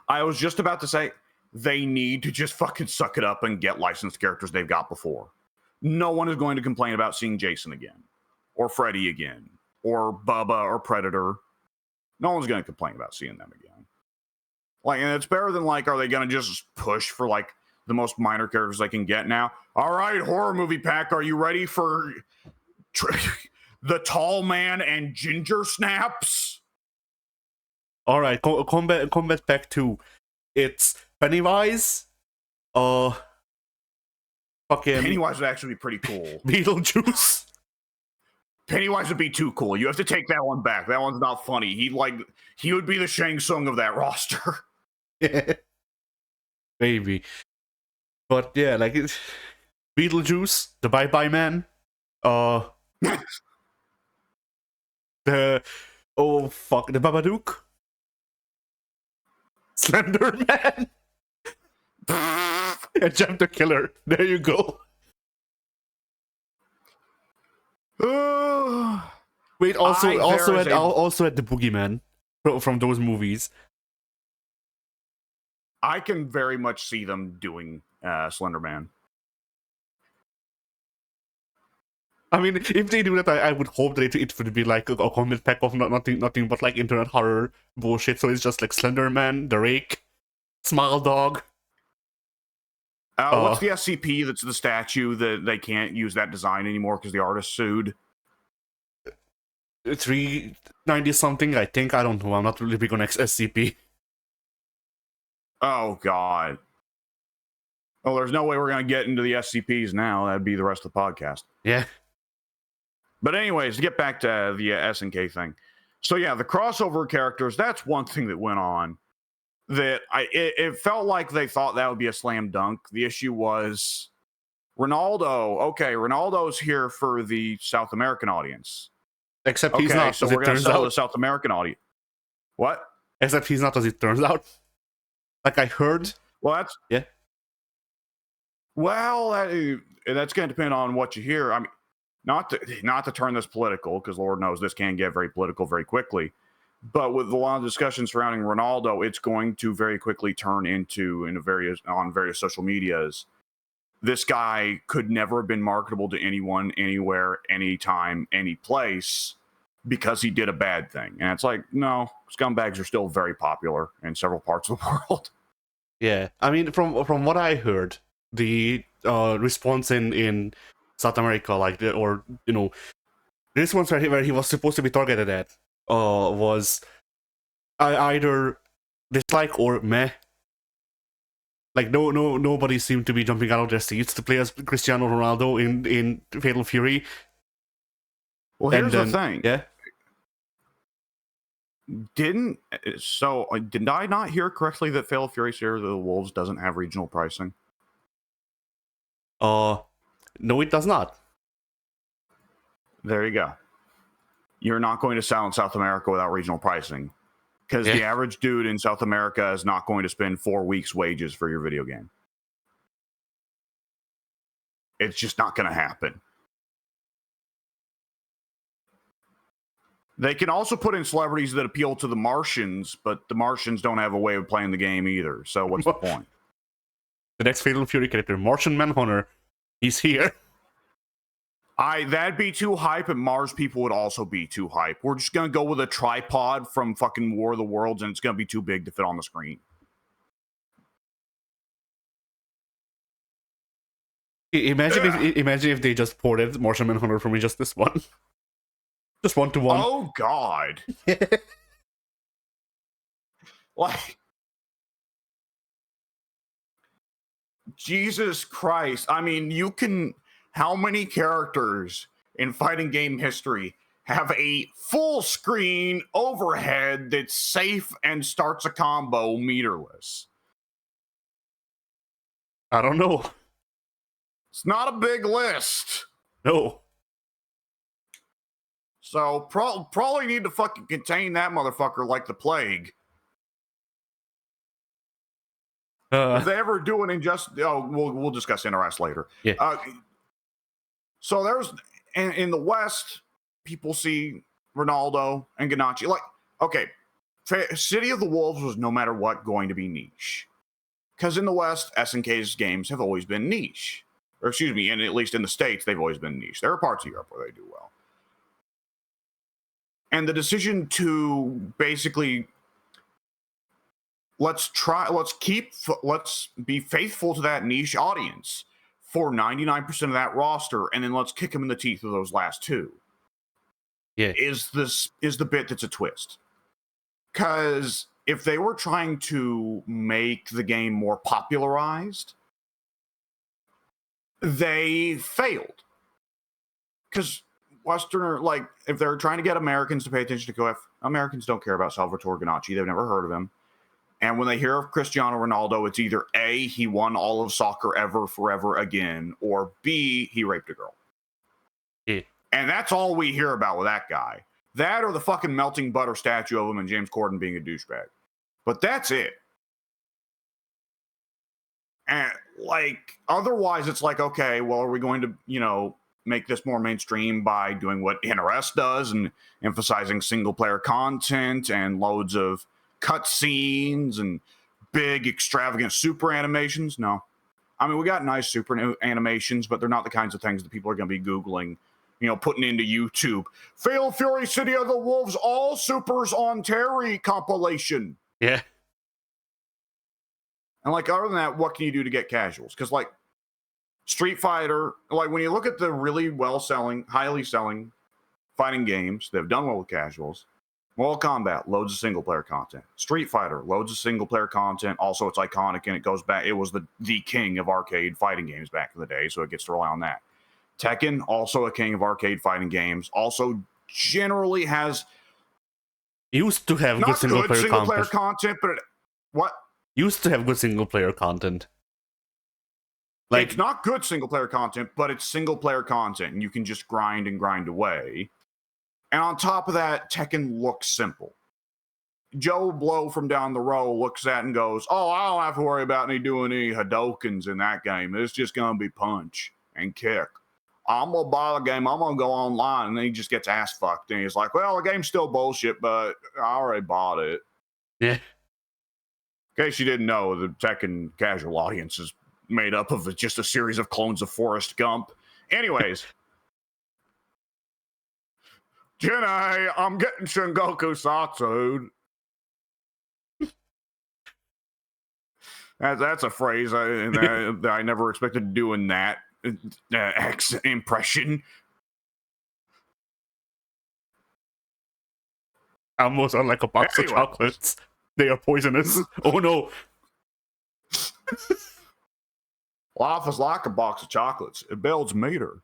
I was just about to say, they need to just fucking suck it up and get licensed characters they've got before. No one is going to complain about seeing Jason again, or Freddy again, or Bubba, or Predator. No one's going to complain about seeing them again. Like, and it's better than, like, are they going to just push for, like, the most minor characters they can get now? All right, horror movie pack, are you ready for the Tall Man and Ginger Snaps? All right, combat pack 2. It's Pennywise. Fucking Pennywise would actually be pretty cool. Beetlejuice. Pennywise would be too cool. You have to take that one back. That one's not funny. He would be the Shang Tsung of that roster. Maybe. But yeah, like it's Beetlejuice, the Bye Bye Man. The the Babadook. Slender Man. And Jeff the Killer. There you go. Wait, also at the Boogeyman from those movies. I can very much see them doing Slender Man. I mean, if they do that, I would hope that it would be like a combat pack of nothing but like internet horror bullshit. So it's just like Slender Man, the Rake, Smile Dog. What's the SCP that's the statue that they can't use that design anymore because the artist sued? 390 something, I think. I don't know. I'm not really big on SCP. Oh, God. Well, there's no way we're going to get into the SCPs now. That'd be the rest of the podcast. Yeah. But anyways, to get back to the SNK thing. So yeah, the crossover characters, that's one thing that went on. That it felt like they thought that would be a slam dunk. The issue was Ronaldo. Okay, Ronaldo's here for the South American audience. Except he's not, so we're going to sell the South American audience. What? Except he's not, as it turns out. Like I heard. Well, that's... Yeah. Well, that's going to depend on what you hear. I mean, not to turn this political, because Lord knows this can get very political very quickly. But with a lot of discussion surrounding Ronaldo, it's going to very quickly turn on various social medias. This guy could never have been marketable to anyone, anywhere, anytime, any place, because he did a bad thing. And it's like, no, scumbags are still very popular in several parts of the world. Yeah, I mean, from what I heard, the response in South America, like the response where he was supposed to be targeted at, was either dislike or meh. Like nobody seemed to be jumping out of their seats to play as Cristiano Ronaldo in Fatal Fury. Well, here's the thing. Yeah. Did I not hear correctly that Fatal Fury Series of the Wolves doesn't have regional pricing? No, it does not. There you go. You're not going to sell in South America without regional pricing. Because the average dude in South America is not going to spend 4 weeks' wages for your video game. It's just not going to happen. They can also put in celebrities that appeal to the Martians, but the Martians don't have a way of playing the game either. So what's the point? The next Fatal Fury character, Martian Manhunter, he's here. That'd be too hype, and Mars people would also be too hype. We're just gonna go with a tripod from fucking War of the Worlds, and it's gonna be too big to fit on the screen. Imagine if they just ported Martian Manhunter for me just this one. Just 1-to-1. Oh God! Like, Jesus Christ! I mean, you can. How many characters in fighting game history have a full screen overhead that's safe and starts a combo meterless? I don't know. It's not a big list. No. So probably need to fucking contain that motherfucker like the plague. If they ever do an injustice, we'll discuss NRS later. Yeah. So there's in the West, people see Ronaldo and Ganache. Like, okay, City of the Wolves was no matter what going to be niche, because in the West, SNK's games have always been niche, or excuse me, and at least in the States, they've always been niche. There are parts of Europe where they do well. And the decision to basically let's be faithful to that niche audience for 99% of that roster, and then let's kick them in the teeth with those last two. Yeah. Is the bit that's a twist. Because if they were trying to make the game more popularized, they failed. Because Westerner, like, if they're trying to get Americans to pay attention to KOF, Americans don't care about Salvatore Ganache. They've never heard of him. And when they hear of Cristiano Ronaldo, it's either A, he won all of soccer ever, forever again, or B, he raped a girl. Yeah. And that's all we hear about with that guy. That or the fucking melting butter statue of him and James Corden being a douchebag. But that's it. And, like, otherwise it's like, okay, well, are we going to, make this more mainstream by doing what NRS does and emphasizing single-player content and loads of cutscenes and big, extravagant super animations? No. I mean, we got nice super animations, but they're not the kinds of things that people are going to be Googling, putting into YouTube. Fatal Fury City of the Wolves, all supers on Terry compilation. Yeah. And, like, other than that, what can you do to get casuals? Because, like, Street Fighter, like, when you look at the really well-selling, highly selling fighting games that have done well with casuals, Mortal Kombat, loads of single-player content. Street Fighter, loads of single-player content. Also, it's iconic, and it goes back. It was the king of arcade fighting games back in the day, so it gets to rely on that. Tekken, also a king of arcade fighting games. Also, generally has used to have good single-player content, but what? Used to have good single-player content. Like, it's not good single-player content, but it's single-player content, and you can just grind and grind away. And on top of that, Tekken looks simple. Joe Blow from down the row looks at it and goes, oh, I don't have to worry about doing any Hadokens in that game. It's just going to be punch and kick. I'm going to buy the game. I'm going to go online. And then he just gets ass-fucked. And he's like, well, the game's still bullshit, but I already bought it. Yeah. In case you didn't know, the Tekken casual audience is made up of just a series of clones of Forrest Gump. Anyways. Jenny, I'm getting Shingoku Satsu. That's a phrase that I never expected to do in that impression. Almost are like a box of chocolates. They are poisonous. Oh no. Life is like a box of chocolates. It builds meter.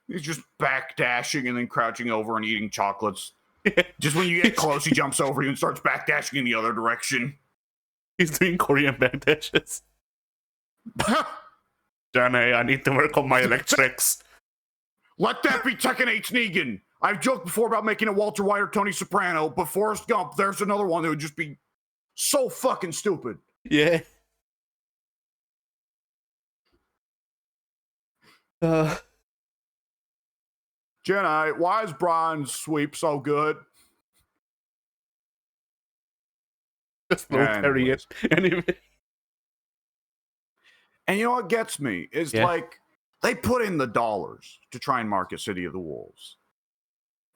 He's just backdashing and then crouching over and eating chocolates. Just when you get close, he jumps over you and starts backdashing in the other direction. He's doing Korean backdashes. Johnny, I need to work on my electrics. Let that be Tekken 8's Negan. I've joked before about making a Walter White or Tony Soprano, but Forrest Gump, there's another one that would just be so fucking stupid. Yeah. Jenny, why is Brian's sweep so good? Just no carry it. Anyway. And you know what gets me is like they put in the dollars to try and market City of the Wolves.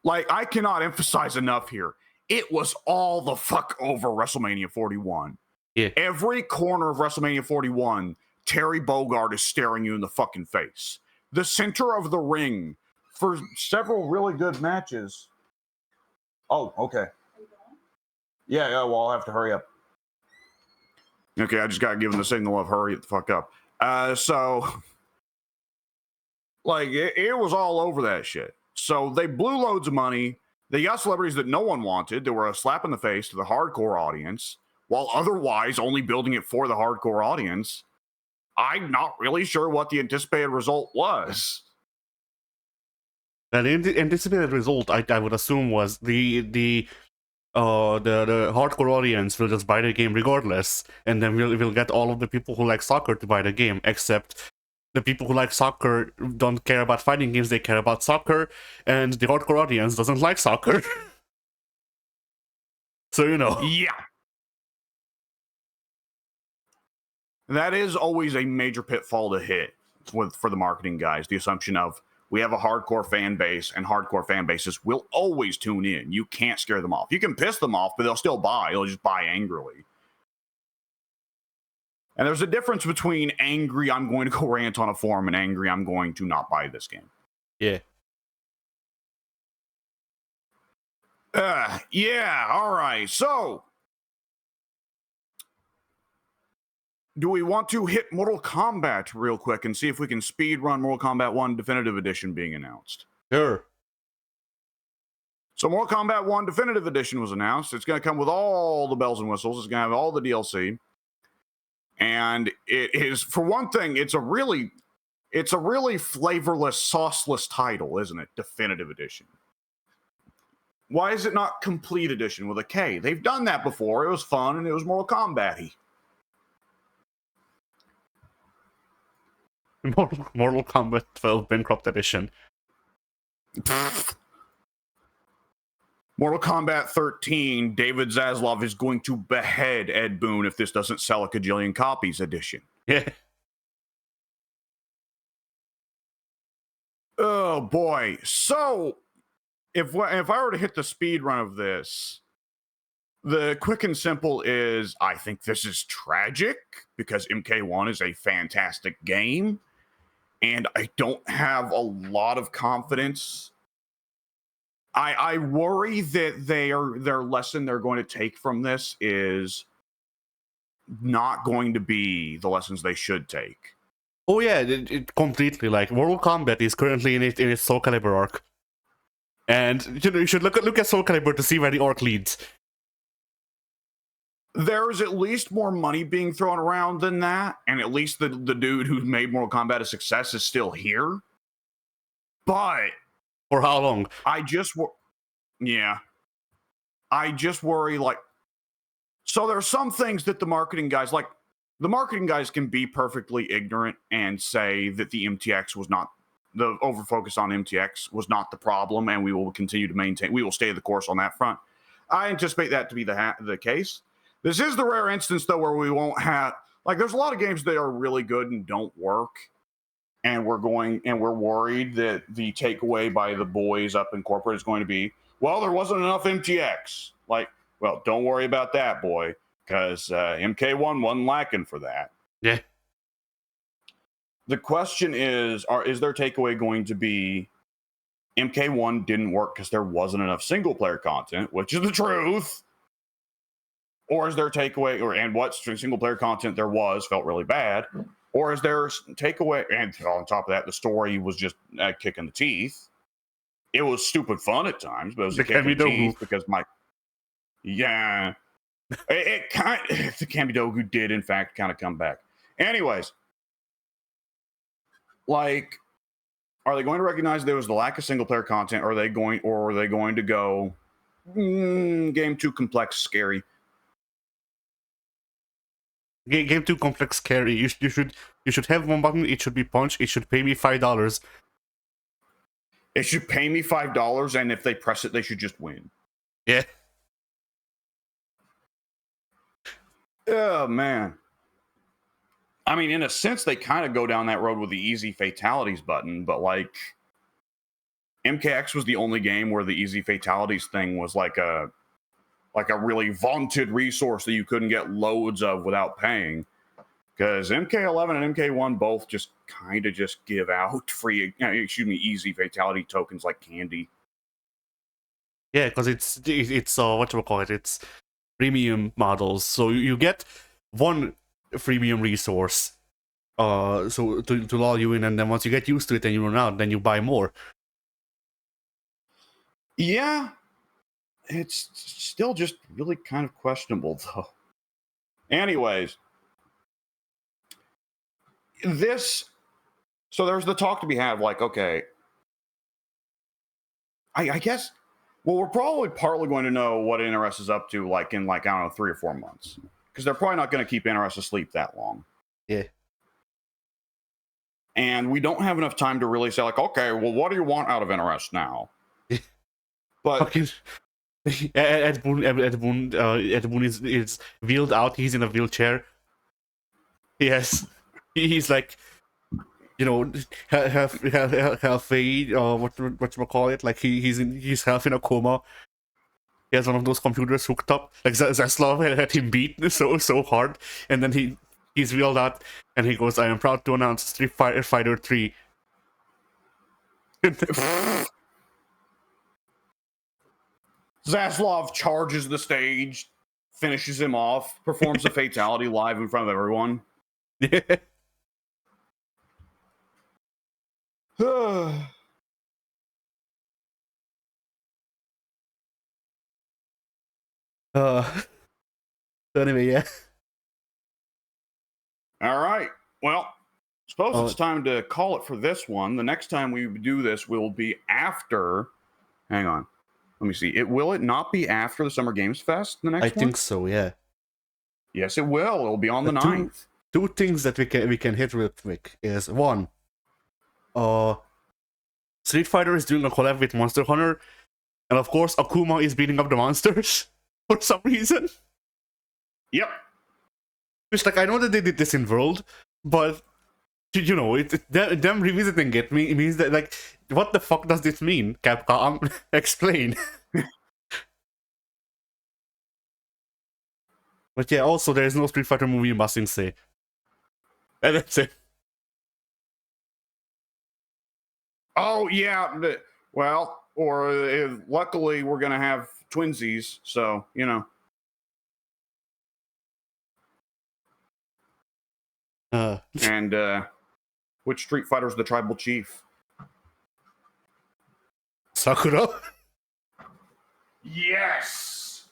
Like, I cannot emphasize enough here. It was all the fuck over WrestleMania 41. Yeah. Every corner of WrestleMania 41, Terry Bogard is staring you in the fucking face. The center of the ring for several really good matches. Oh, okay. Yeah, well, I'll have to hurry up. Okay, I just got given the signal of hurry the fuck up. So, like, it was all over that shit. So they blew loads of money. They got celebrities that no one wanted. They were a slap in the face to the hardcore audience, while otherwise only building it for the hardcore audience. I'm not really sure what the anticipated result was. And the anticipated result, I would assume, was the hardcore audience will just buy the game regardless, and then we'll get all of the people who like soccer to buy the game, except the people who like soccer don't care about fighting games, they care about soccer, and the hardcore audience doesn't like soccer. So, you know. Yeah. That is always a major pitfall to hit for the marketing guys, the assumption of we have a hardcore fan base, and hardcore fan bases will always tune in. You can't scare them off. You can piss them off, but they'll still buy. They'll just buy angrily. And there's a difference between angry, I'm going to go rant on a forum, and angry, I'm going to not buy this game. Yeah. Yeah, all right. So, do we want to hit Mortal Kombat real quick and see if we can speed run Mortal Kombat 1 Definitive Edition being announced? Sure. So Mortal Kombat 1 Definitive Edition was announced. It's going to come with all the bells and whistles. It's going to have all the DLC. And it is, for one thing, it's a really flavorless, sauceless title, isn't it? Definitive Edition. Why is it not Complete Edition with a K? They've done that before. It was fun and it was Mortal Kombat-y. Mortal Kombat 12 Bankrupt Edition. Mortal Kombat 13, David Zaslav is going to behead Ed Boon if this doesn't sell a cajillion copies edition. Yeah. Oh, boy. So, if I were to hit the speed run of this, the quick and simple is, I think this is tragic because MK1 is a fantastic game, and I don't have a lot of confidence. I worry that their lesson they're going to take from this is not going to be the lessons they should take. Oh yeah, it completely. Like, Mortal Kombat is currently in its Soul Calibur arc, and you should look at Soul Calibur to see where the arc leads. There is at least more money being thrown around than that, and at least the dude who made Mortal Kombat a success is still here. But for how long? I just worry, like, so there are some things that the marketing guys can be perfectly ignorant and say that the overfocus on MTX was not the problem, and we will continue to we will stay the course on that front. I anticipate that to be the case. This is the rare instance, though, where we won't have, like, there's a lot of games that are really good and don't work. And we're worried that the takeaway by the boys up in corporate is going to be, well, there wasn't enough MTX. Like, well, don't worry about that, boy, because MK1 wasn't lacking for that. Yeah. The question is their takeaway going to be MK1 didn't work because there wasn't enough single-player content, which is the truth? Or is their takeaway, and what single-player content there was felt really bad? Or is there takeaway, and on top of that, the story was just a kick in the teeth. It was stupid fun at times, but it was a kick in the teeth because the Kamidogu did, in fact, kind of come back. Anyways, like, are they going to recognize there was the lack of single-player content, or are they going to go, game too complex, scary? Game too complex, scary. You should have one button. It should be punch. It should pay me $5. It should pay me $5, and if they press it, they should just win. Yeah. Oh man. I mean, in a sense, they kind of go down that road with the easy fatalities button, but like, MKX was the only game where the easy fatalities thing was like a like a really vaunted resource that you couldn't get loads of without paying. Because MK11 and MK1 both just kind of just give out easy fatality tokens like candy. Yeah, because it's whatchamacallit, it's premium models, so you get one freemium resource, so to lull you in, and then once you get used to it and you run out, then you buy more. Yeah, it's still just really kind of questionable though. Anyways, so there's the talk to be had, like, okay, I guess, well, we're probably partly going to know what NRS is up to, like, in, like, I don't know, 3 or 4 months. Because they're probably not going to keep NRS asleep that long. Yeah. And we don't have enough time to really say, like, okay, well, what do you want out of NRS now? But fucking Ed Boon is wheeled out. He's in a wheelchair. Yes, he's like, you know, halfway, whatchamacallit, like he's half in a coma. He has one of those computers hooked up. Like Zaslav had him beat so hard, and then he's wheeled out, and he goes, "I am proud to announce Street Fighter 3." Zaslav charges the stage, finishes him off, performs a fatality live in front of everyone. Yeah. So anyway, yeah. All right. Well, suppose it's time to call it for this one. The next time we do this will be after. Hang on. Let me see. Will it not be after the Summer Games Fest? The next one? I think so. Yeah. Yes, it will. It'll be on the 9th. Two things that we can hit real quick is one. Street Fighter is doing a collab with Monster Hunter, and of course Akuma is beating up the monsters for some reason. Yep. Which, like, I know that they did this in World, but you know, them revisiting it means that, like, what the fuck does this mean, Capcom? Explain. But yeah, also there is no Street Fighter movie in Ba Sing Se. And that's it. Oh yeah, well, or luckily we're gonna have twinsies, so you know. And which Street Fighter is the tribal chief? Sakura. Yes.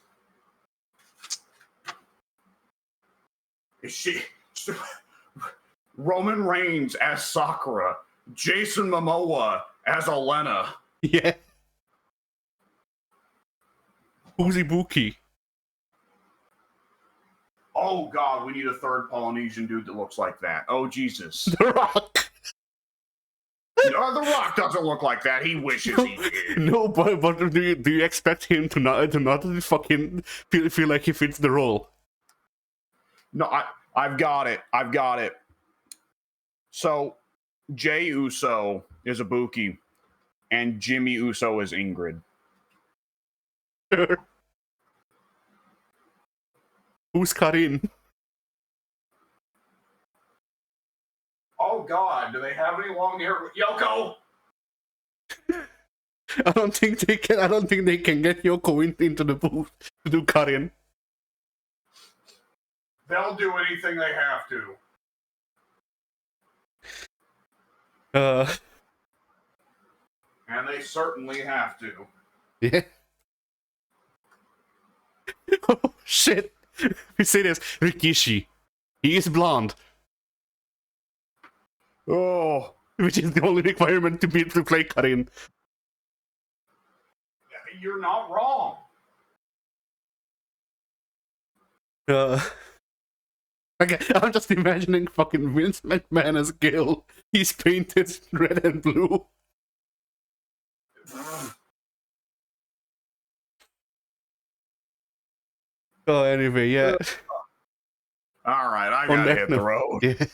Is she Roman Reigns as Sakura? Jason Momoa as Elena. Yeah. Who's Ibuki? Oh god, we need a third Polynesian dude that looks like that. Oh Jesus. The Rock. No, The Rock doesn't look like that. He wishes he did. No, but do you expect him to not fucking feel like he fits the role? No, I've got it. So Jay Uso is Ibuki, and Jimmy Uso is Ingrid. Sure. Who's Karin? Oh God, do they have any long hair? Yoko. I don't think they can get Yoko into the booth to do Karin. They'll do anything they have to. And they certainly have to. Yeah. Oh shit! We say this. Rikishi. He is blonde. Oh. Which is the only requirement to be able to play Karin. You're not wrong. Okay, I'm just imagining fucking Vince McMahon as Gil. He's painted red and blue. Oh, anyway, yeah. All right, I gotta hit the road. Yeah.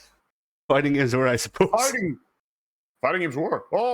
Fighting is where I suppose. Fighting games were. Oh.